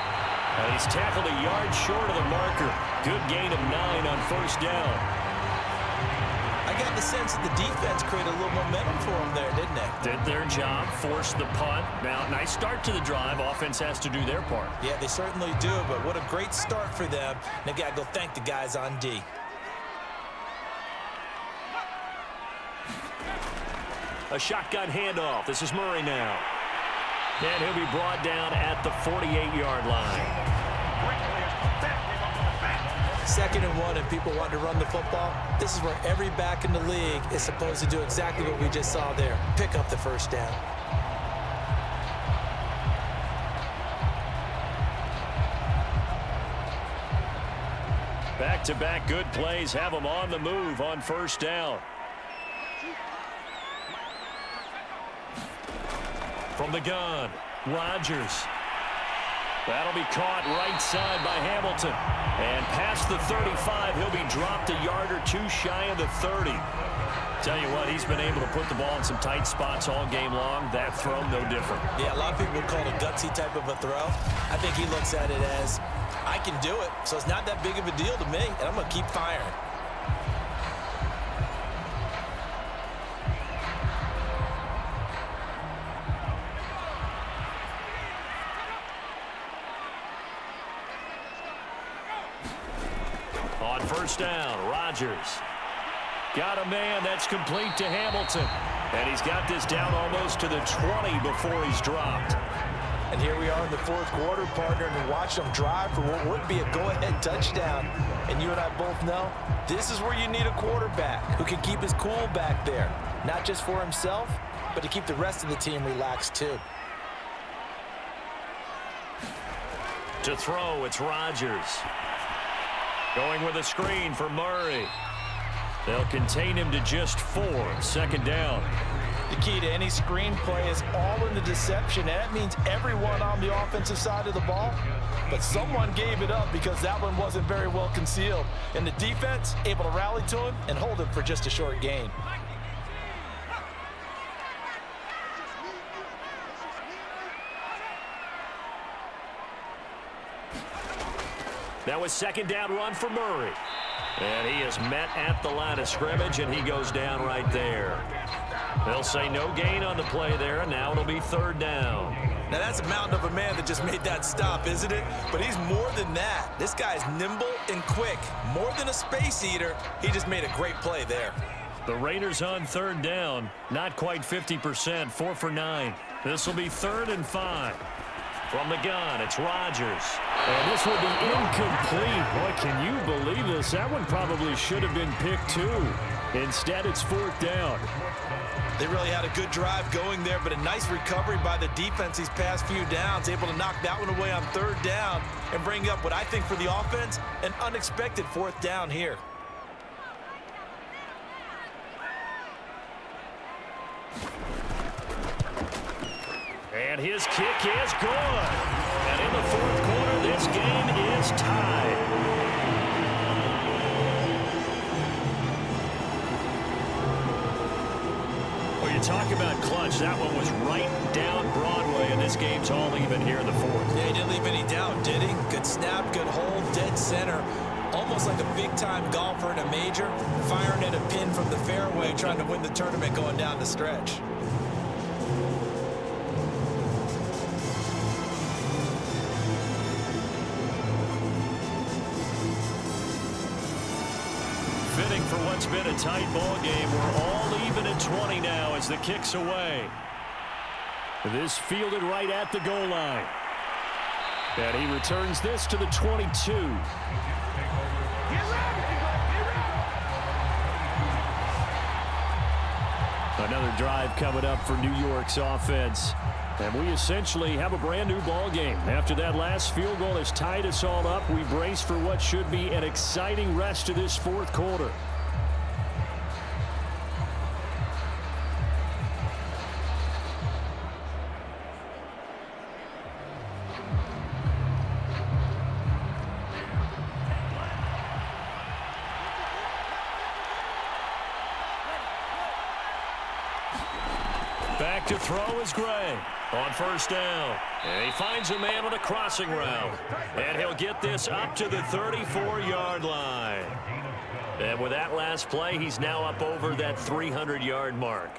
And he's tackled a yard short of the marker. Good gain of 9 on 1st down. I got the sense that the defense created a little momentum for them there, didn't they? Did their job, forced the punt. Now, nice start to the drive. Offense has to do their part. Yeah, they certainly do, but what a great start for them. They got to go thank the guys on D. A shotgun handoff. This is Murray now. And he'll be brought down at the 48-yard line. 2nd and 1, and people want to run the football. This is where every back in the league is supposed to do exactly what we just saw there. Pick up the 1st down. Back-to-back good plays have them on the move on 1st down. From the gun, Rodgers. That'll be caught right side by Hamilton. And past the 35, he'll be dropped a yard or 2 shy of the 30. Tell you what, he's been able to put the ball in some tight spots all game long. That throw, no different. Yeah, a lot of people would call it a gutsy type of a throw. I think he looks at it as, I can do it, so it's not that big of a deal to me, and I'm going to keep firing. On 1st down, Rodgers. Got a man that's complete to Hamilton. And he's got this down almost to the 20 before he's dropped. And here we are in the 4th quarter, partner, and watch them drive for what would be a go-ahead touchdown. And you and I both know this is where you need a quarterback who can keep his cool back there. Not just for himself, but to keep the rest of the team relaxed too. To throw, it's Rodgers. Going with a screen for Murray. They'll contain him to just 4. 2nd down. The key to any screen play is all in the deception, and that means everyone on the offensive side of the ball. But someone gave it up because that one wasn't very well concealed. And the defense able to rally to him and hold him for just a short gain. That was 2nd down run for Murray. And he is met at the line of scrimmage, and he goes down right there. They'll say no gain on the play there, and now it'll be 3rd down. Now that's a mountain of a man that just made that stop, isn't it? But he's more than that. This guy's nimble and quick. More than a space eater, he just made a great play there. The Raiders on 3rd down, not quite 50%, 4 for 9. This will be 3rd and 5. From the gun, it's Rodgers. And this will be incomplete. Boy, can you believe this? That one probably should have been picked too. Instead, it's 4th down. They really had a good drive going there, but a nice recovery by the defense these past few downs, able to knock that one away on 3rd down and bring up what I think for the offense, an unexpected 4th down here. And his kick is good. And in the 4th quarter, this game is tied. Well, you talk about clutch. That one was right down Broadway, and this game's all even here in the 4th. Yeah, he didn't leave any doubt, did he? Good snap, good hold, dead center. Almost like a big-time golfer in a major, firing at a pin from the fairway, trying to win the tournament going down the stretch. Fitting for what's been a tight ball game. We're all even at 20 now as the kick's away. This fielded right at the goal line. And he returns this to the 22. Another drive coming up for New York's offense. And we essentially have a brand new ball game. After that last field goal has tied us all up, we brace for what should be an exciting rest to this 4th quarter. Back to throw is Gray on first down. And he finds a man on a crossing route. And he'll get this up to the 34-yard line. And with that last play, he's now up over that 300-yard mark.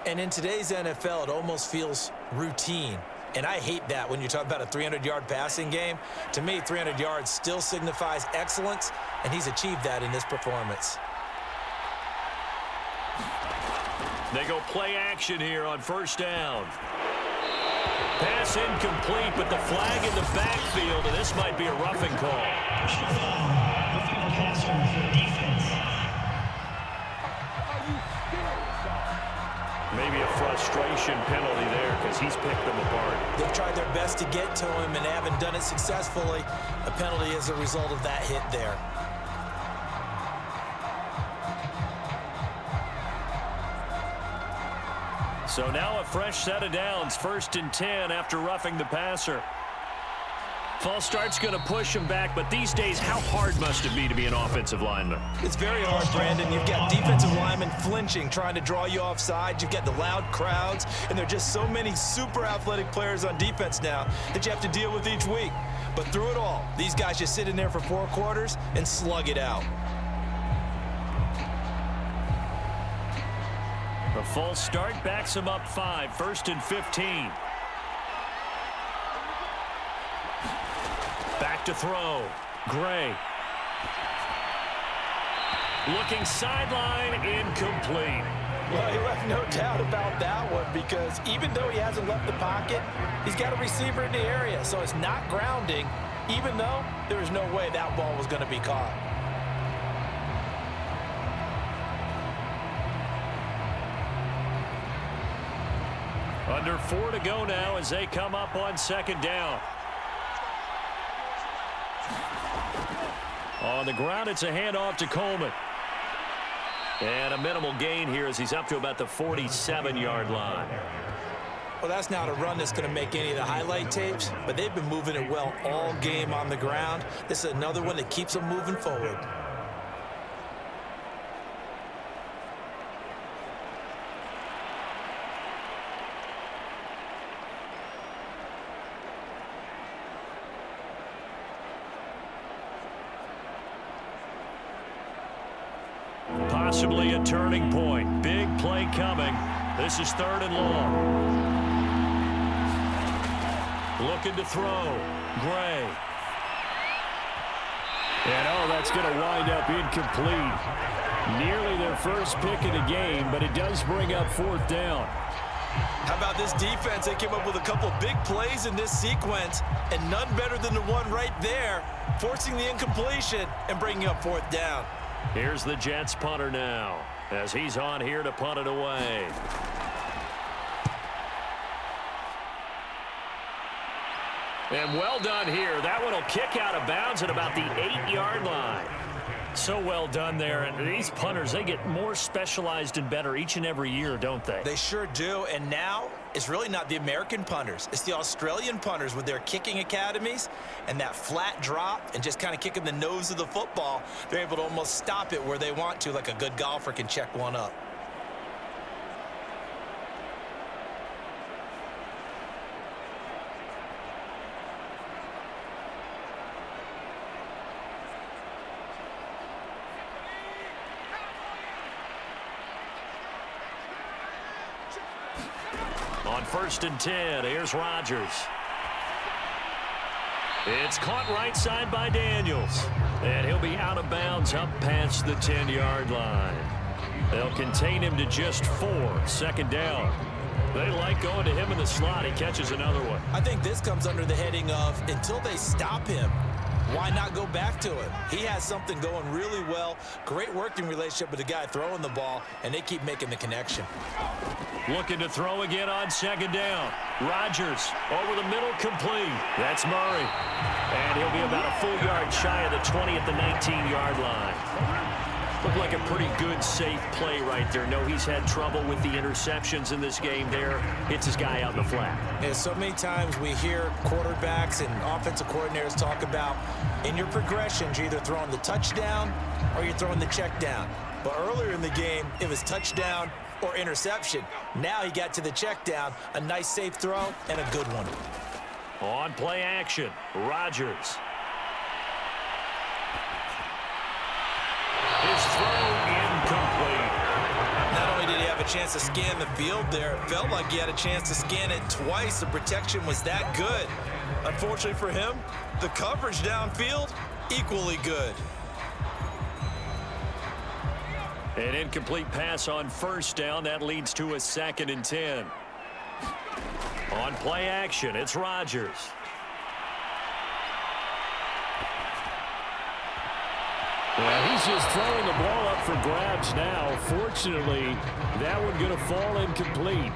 And in today's NFL, it almost feels routine. And I hate that when you talk about a 300-yard passing game. To me, 300 yards still signifies excellence, and he's achieved that in this performance. They go play action here on first down. Pass incomplete, but the flag in the backfield, and this might be a roughing call. Maybe a frustration penalty there because he's picked them apart. They've tried their best to get to him and haven't done it successfully. A penalty as a result of that hit there. So now a fresh set of downs, 1st and 10 after roughing the passer. False start's going to push him back, but these days, how hard must it be to be an offensive lineman? It's very hard, Brandon. You've got defensive linemen flinching, trying to draw you offside. You've got the loud crowds, and there are just so many super athletic players on defense now that you have to deal with each week. But through it all, these guys just sit in there for 4 quarters and slug it out. A false start backs him up 5, 1st and 15. Back to throw. Gray. Looking sideline, incomplete. Well, you have no doubt about that one because even though he hasn't left the pocket, he's got a receiver in the area, so it's not grounding, even though there is no way that ball was going to be caught. Under 4 to go now as they come up on 2nd down. On the ground, it's a handoff to Coleman. And a minimal gain here as he's up to about the 47-yard line. Well, that's not a run that's going to make any of the highlight tapes, but they've been moving it well all game on the ground. This is another one that keeps them moving forward. Possibly a turning point. Big play coming. This is 3rd and long. Looking to throw. Gray. And that's going to wind up incomplete. Nearly their first pick of the game, but it does bring up 4th down. How about this defense? They came up with a couple of big plays in this sequence, and none better than the one right there, forcing the incompletion and bringing up 4th down. Here's the Jets punter now as he's on here to punt it away. And well done here. That one will kick out of bounds at about the 8-yard line. So well done there. And these punters, they get more specialized and better each and every year, don't they? They sure do. And now it's really not the American punters. It's the Australian punters with their kicking academies and that flat drop and just kind of kicking the nose of the football. They're able to almost stop it where they want to, like a good golfer can check one up. On 1st and 10, here's Rodgers. It's caught right side by Daniels. And he'll be out of bounds up past the 10-yard line. They'll contain him to just 4, 2nd down. They like going to him in the slot. He catches another one. I think this comes under the heading of until they stop him, why not go back to it? He has something going really well. Great working relationship with the guy throwing the ball, and they keep making the connection. Looking to throw again on 2nd down. Rodgers over the middle, complete. That's Murray. And he'll be about a full yard shy of the 20 at the 19-yard line. Looked like a pretty good, safe play right there. No, he's had trouble with the interceptions in this game there. Hits his guy out in the flat. Yeah, so many times we hear quarterbacks and offensive coordinators talk about in your progressions, you're either throwing the touchdown or you're throwing the check down. But earlier in the game, it was touchdown or interception. Now he got to the check down, a nice safe throw, and a good one. On play action, Rodgers. His throw incomplete. Not only did he have a chance to scan the field there, it felt like he had a chance to scan it twice. The protection was that good. Unfortunately for him, the coverage downfield, equally good. An incomplete pass on first down. That leads to a 2nd and 10. On play action, it's Rodgers. Yeah, he's just throwing the ball up for grabs now. Fortunately, that one going to fall incomplete.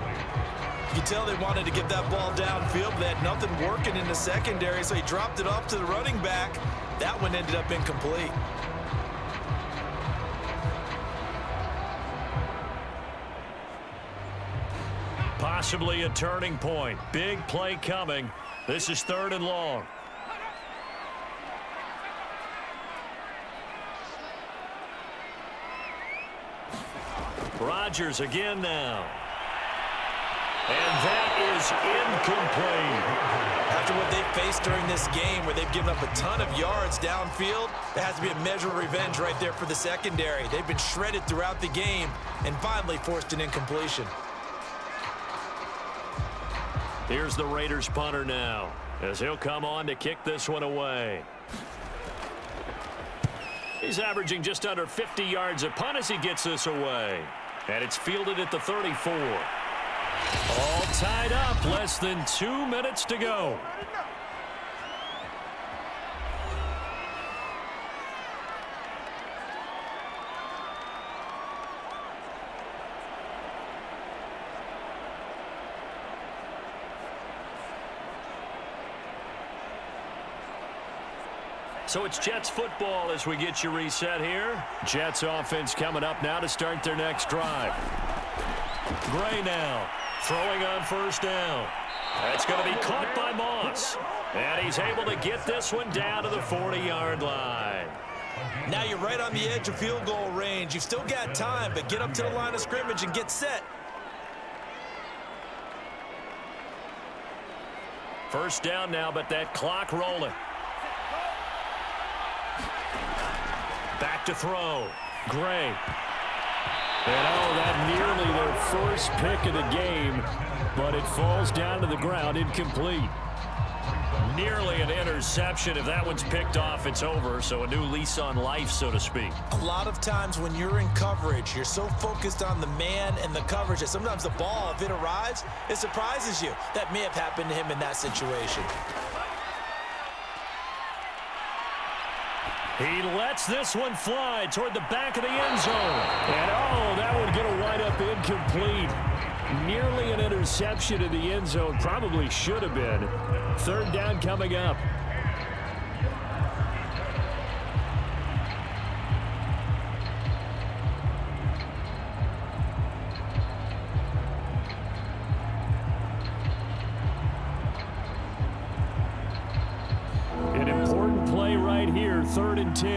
You can tell they wanted to get that ball downfield, but they had nothing working in the secondary, so he dropped it off to the running back. That one ended up incomplete. Possibly a turning point. Big play coming. This is 3rd and long. Rodgers again now. And that is incomplete. After what they've faced during this game, where they've given up a ton of yards downfield, there has to be a measure of revenge right there for the secondary. They've been shredded throughout the game and finally forced an incompletion. Here's the Raiders punter now, as he'll come on to kick this one away. He's averaging just under 50 yards a punt as he gets this away. And it's fielded at the 34. All tied up, less than 2 minutes to go. So it's Jets football as we get you reset here. Jets offense coming up now to start their next drive. Gray now throwing on first down. That's going to be caught by Moss. And he's able to get this one down to the 40-yard line. Now you're right on the edge of field goal range. You've still got time, but get up to the line of scrimmage and get set. First down now, but that clock rolling. Back to throw. Gray. And that nearly their first pick of the game, but it falls down to the ground incomplete. Nearly an interception. If that one's picked off, it's over. So a new lease on life, so to speak. A lot of times when you're in coverage, you're so focused on the man and the coverage that sometimes the ball, if it arrives, it surprises you. That may have happened to him in that situation. He lets this one fly toward the back of the end zone. And, that would get a wind up incomplete. Nearly an interception in the end zone. Probably should have been. Third down coming up. An important play right here, 3rd and 10.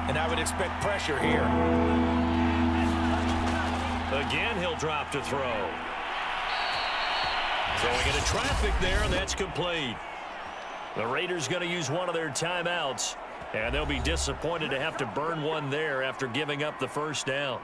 And I would expect pressure here. Again, he'll drop to throw. Throwing into traffic there, and that's complete. The Raiders going to use one of their timeouts, and they'll be disappointed to have to burn one there after giving up the first down.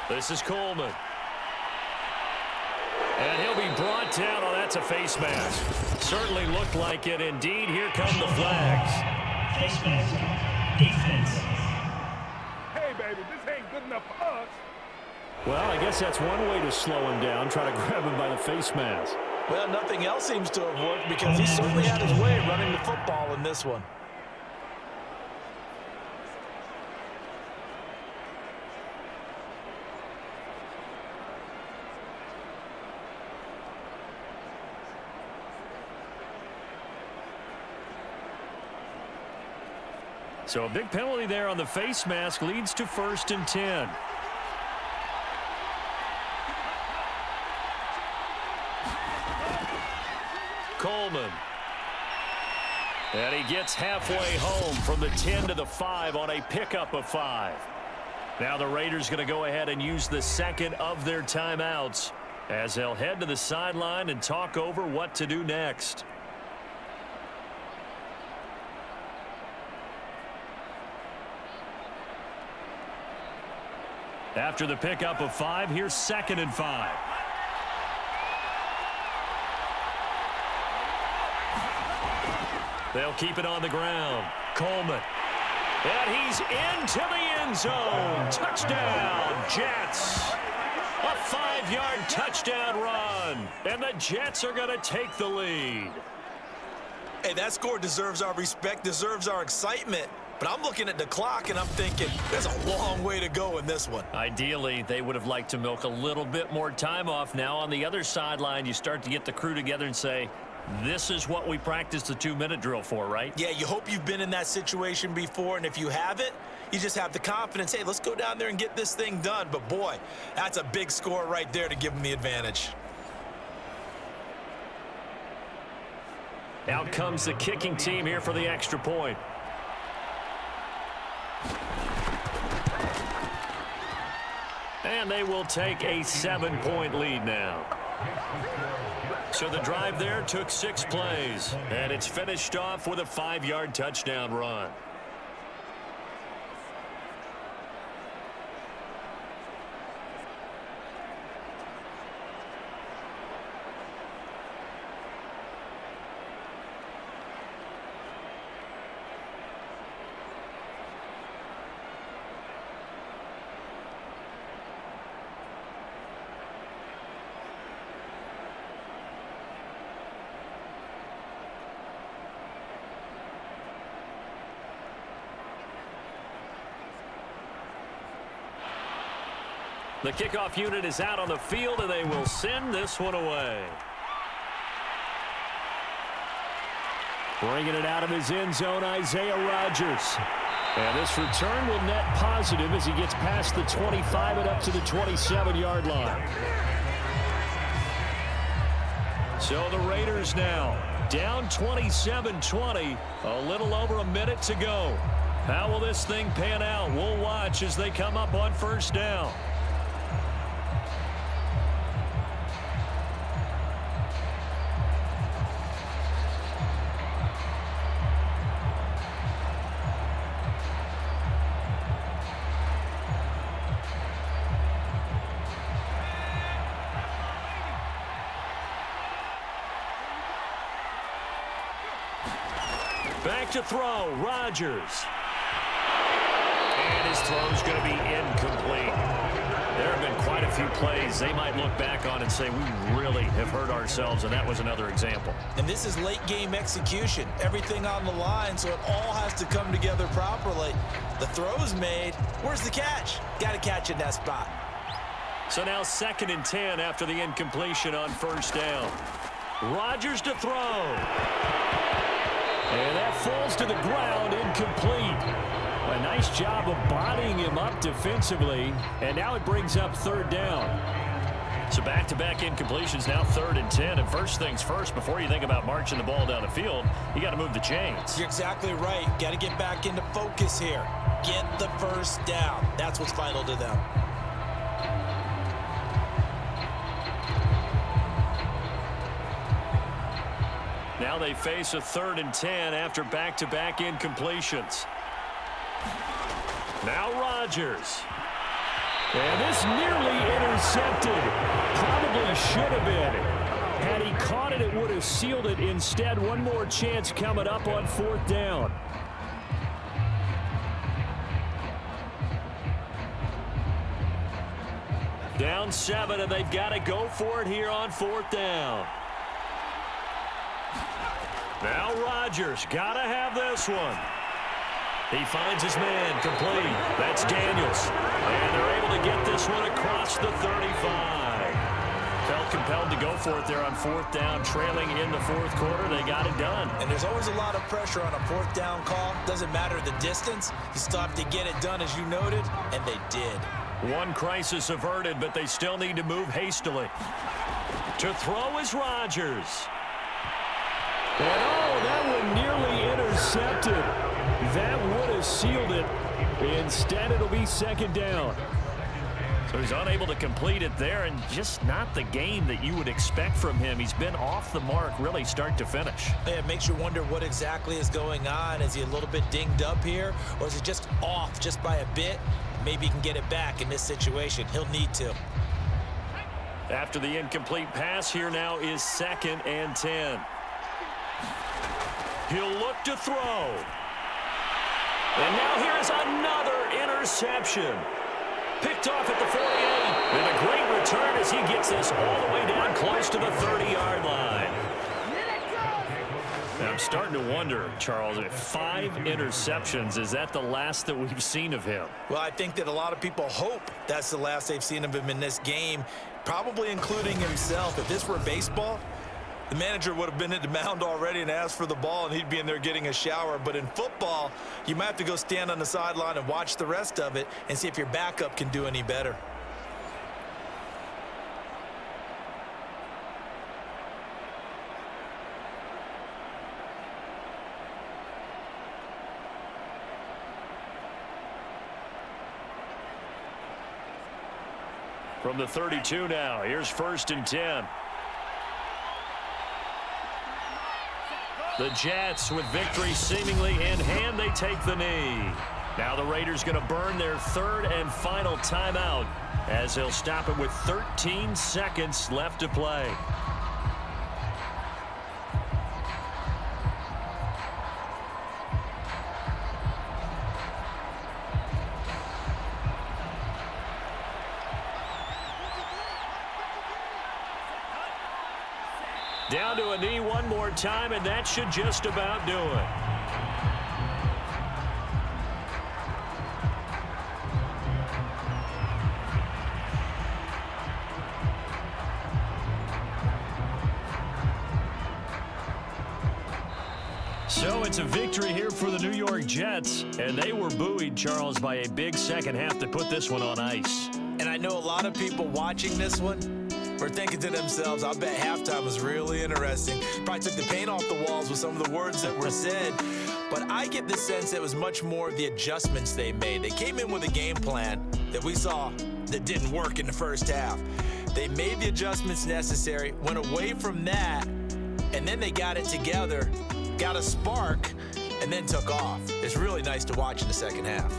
This is Coleman. And he'll be brought down. Oh, that's a face mask. Certainly looked like it. Indeed, here come the flags. Face mask. Defense. Hey, baby, this ain't good enough for us. Well, I guess that's one way to slow him down, try to grab him by the face mask. Well, nothing else seems to have worked because he certainly had his way running the football in this one. So a big penalty there on the face mask leads to 1st and 10. Coleman. And he gets halfway home from the 10 to the 5 on a pickup of 5. Now the Raiders going to go ahead and use the second of their timeouts as they'll head to the sideline and talk over what to do next. After the pickup of 5, here's 2nd and 5. They'll keep it on the ground. Coleman. And he's into the end zone. Touchdown, Jets. A 5-yard touchdown run. And the Jets are going to take the lead. Hey, that score deserves our respect, deserves our excitement. But I'm looking at the clock, and I'm thinking there's a long way to go in this one. Ideally, they would have liked to milk a little bit more time off. Now on the other sideline, you start to get the crew together and say, this is what we practiced the 2-minute drill for, right? Yeah, you hope you've been in that situation before, and if you haven't, you just have the confidence, hey, let's go down there and get this thing done. But, boy, that's a big score right there to give them the advantage. Out comes the kicking team here for the extra point. And they will take a 7-point lead now. So the drive there took 6 plays, and it's finished off with a 5-yard touchdown run. The kickoff unit is out on the field, and they will send this one away. Bringing it out of his end zone, Isaiah Rodgers. And this return will net positive as he gets past the 25 and up to the 27-yard line. So the Raiders now down 27-20, a little over a minute to go. How will this thing pan out? We'll watch as they come up on 1st down. Back to throw, Rodgers. And his throw's going to be incomplete. There have been quite a few plays they might look back on and say, we really have hurt ourselves, and that was another example. And this is late-game execution. Everything on the line, so it all has to come together properly. The throw's made. Where's the catch? Got to catch in that spot. So now 2nd and 10 after the incompletion on 1st down. Rodgers to throw. And that falls to the ground, incomplete. A nice job of bodying him up defensively, and now it brings up 3rd down. So back-to-back incompletions, now 3rd and 10. And first things first, before you think about marching the ball down the field, you got to move the chains. You're exactly right. Got to get back into focus here. Get the 1st down. That's what's vital to them. Now they face a 3rd and 10 after back-to-back incompletions. Now Rodgers. And this nearly intercepted. Probably should have been. Had he caught it, it would have sealed it. Instead, one more chance coming up on 4th down. Down 7, and they've got to go for it here on 4th down. Now Rodgers, got to have this one. He finds his man, complete. That's Daniels. And they're able to get this one across the 35. Felt compelled to go for it there on 4th down, trailing in the 4th quarter. They got it done. And there's always a lot of pressure on a 4th down call. Doesn't matter the distance. You stop to get it done, as you noted, and they did. One crisis averted, but they still need to move hastily. To throw is Rodgers. And that one nearly intercepted. That would have sealed it. Instead, it'll be 2nd down. So he's unable to complete it there, and just not the game that you would expect from him. He's been off the mark really start to finish. It makes you wonder what exactly is going on. Is he a little bit dinged up here, or is he just off just by a bit? Maybe he can get it back in this situation. He'll need to. After the incomplete pass, here now is 2nd and 10. He'll look to throw. And now here is another interception. Picked off at the 48. And a great return as he gets this all the way down close to the 30-yard line. Now I'm starting to wonder, Charles, 5 interceptions, is that the last that we've seen of him? Well, I think that a lot of people hope that's the last they've seen of him in this game, probably including himself. If this were baseball, the manager would have been at the mound already and asked for the ball, and he'd be in there getting a shower. But in football, you might have to go stand on the sideline and watch the rest of it and see if your backup can do any better. From the 32 now, here's 1st and 10. The Jets, with victory seemingly in hand, they take the knee. Now the Raiders going to burn their 3rd and final timeout as they'll stop it with 13 seconds left to play. Down to a knee one more time, and that should just about do it. So it's a victory here for the New York Jets, and they were buoyed, Charles, by a big second half to put this one on ice. And I know a lot of people watching this one were thinking to themselves, I bet halftime was really interesting. Probably took the paint off the walls with some of the words that were said. But I get the sense it was much more of the adjustments they made. They came in with a game plan that we saw that didn't work in the first half. They made the adjustments necessary, went away from that, and then they got it together, got a spark, and then took off. It's really nice to watch in the second half.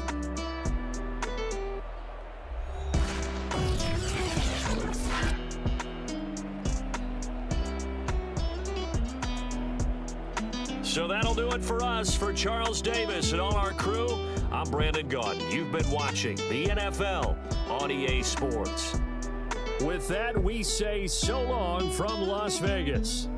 So that'll do it for us. For Charles Davis and all our crew, I'm Brandon Gaudin. You've been watching the NFL on EA Sports. With that, we say so long from Las Vegas.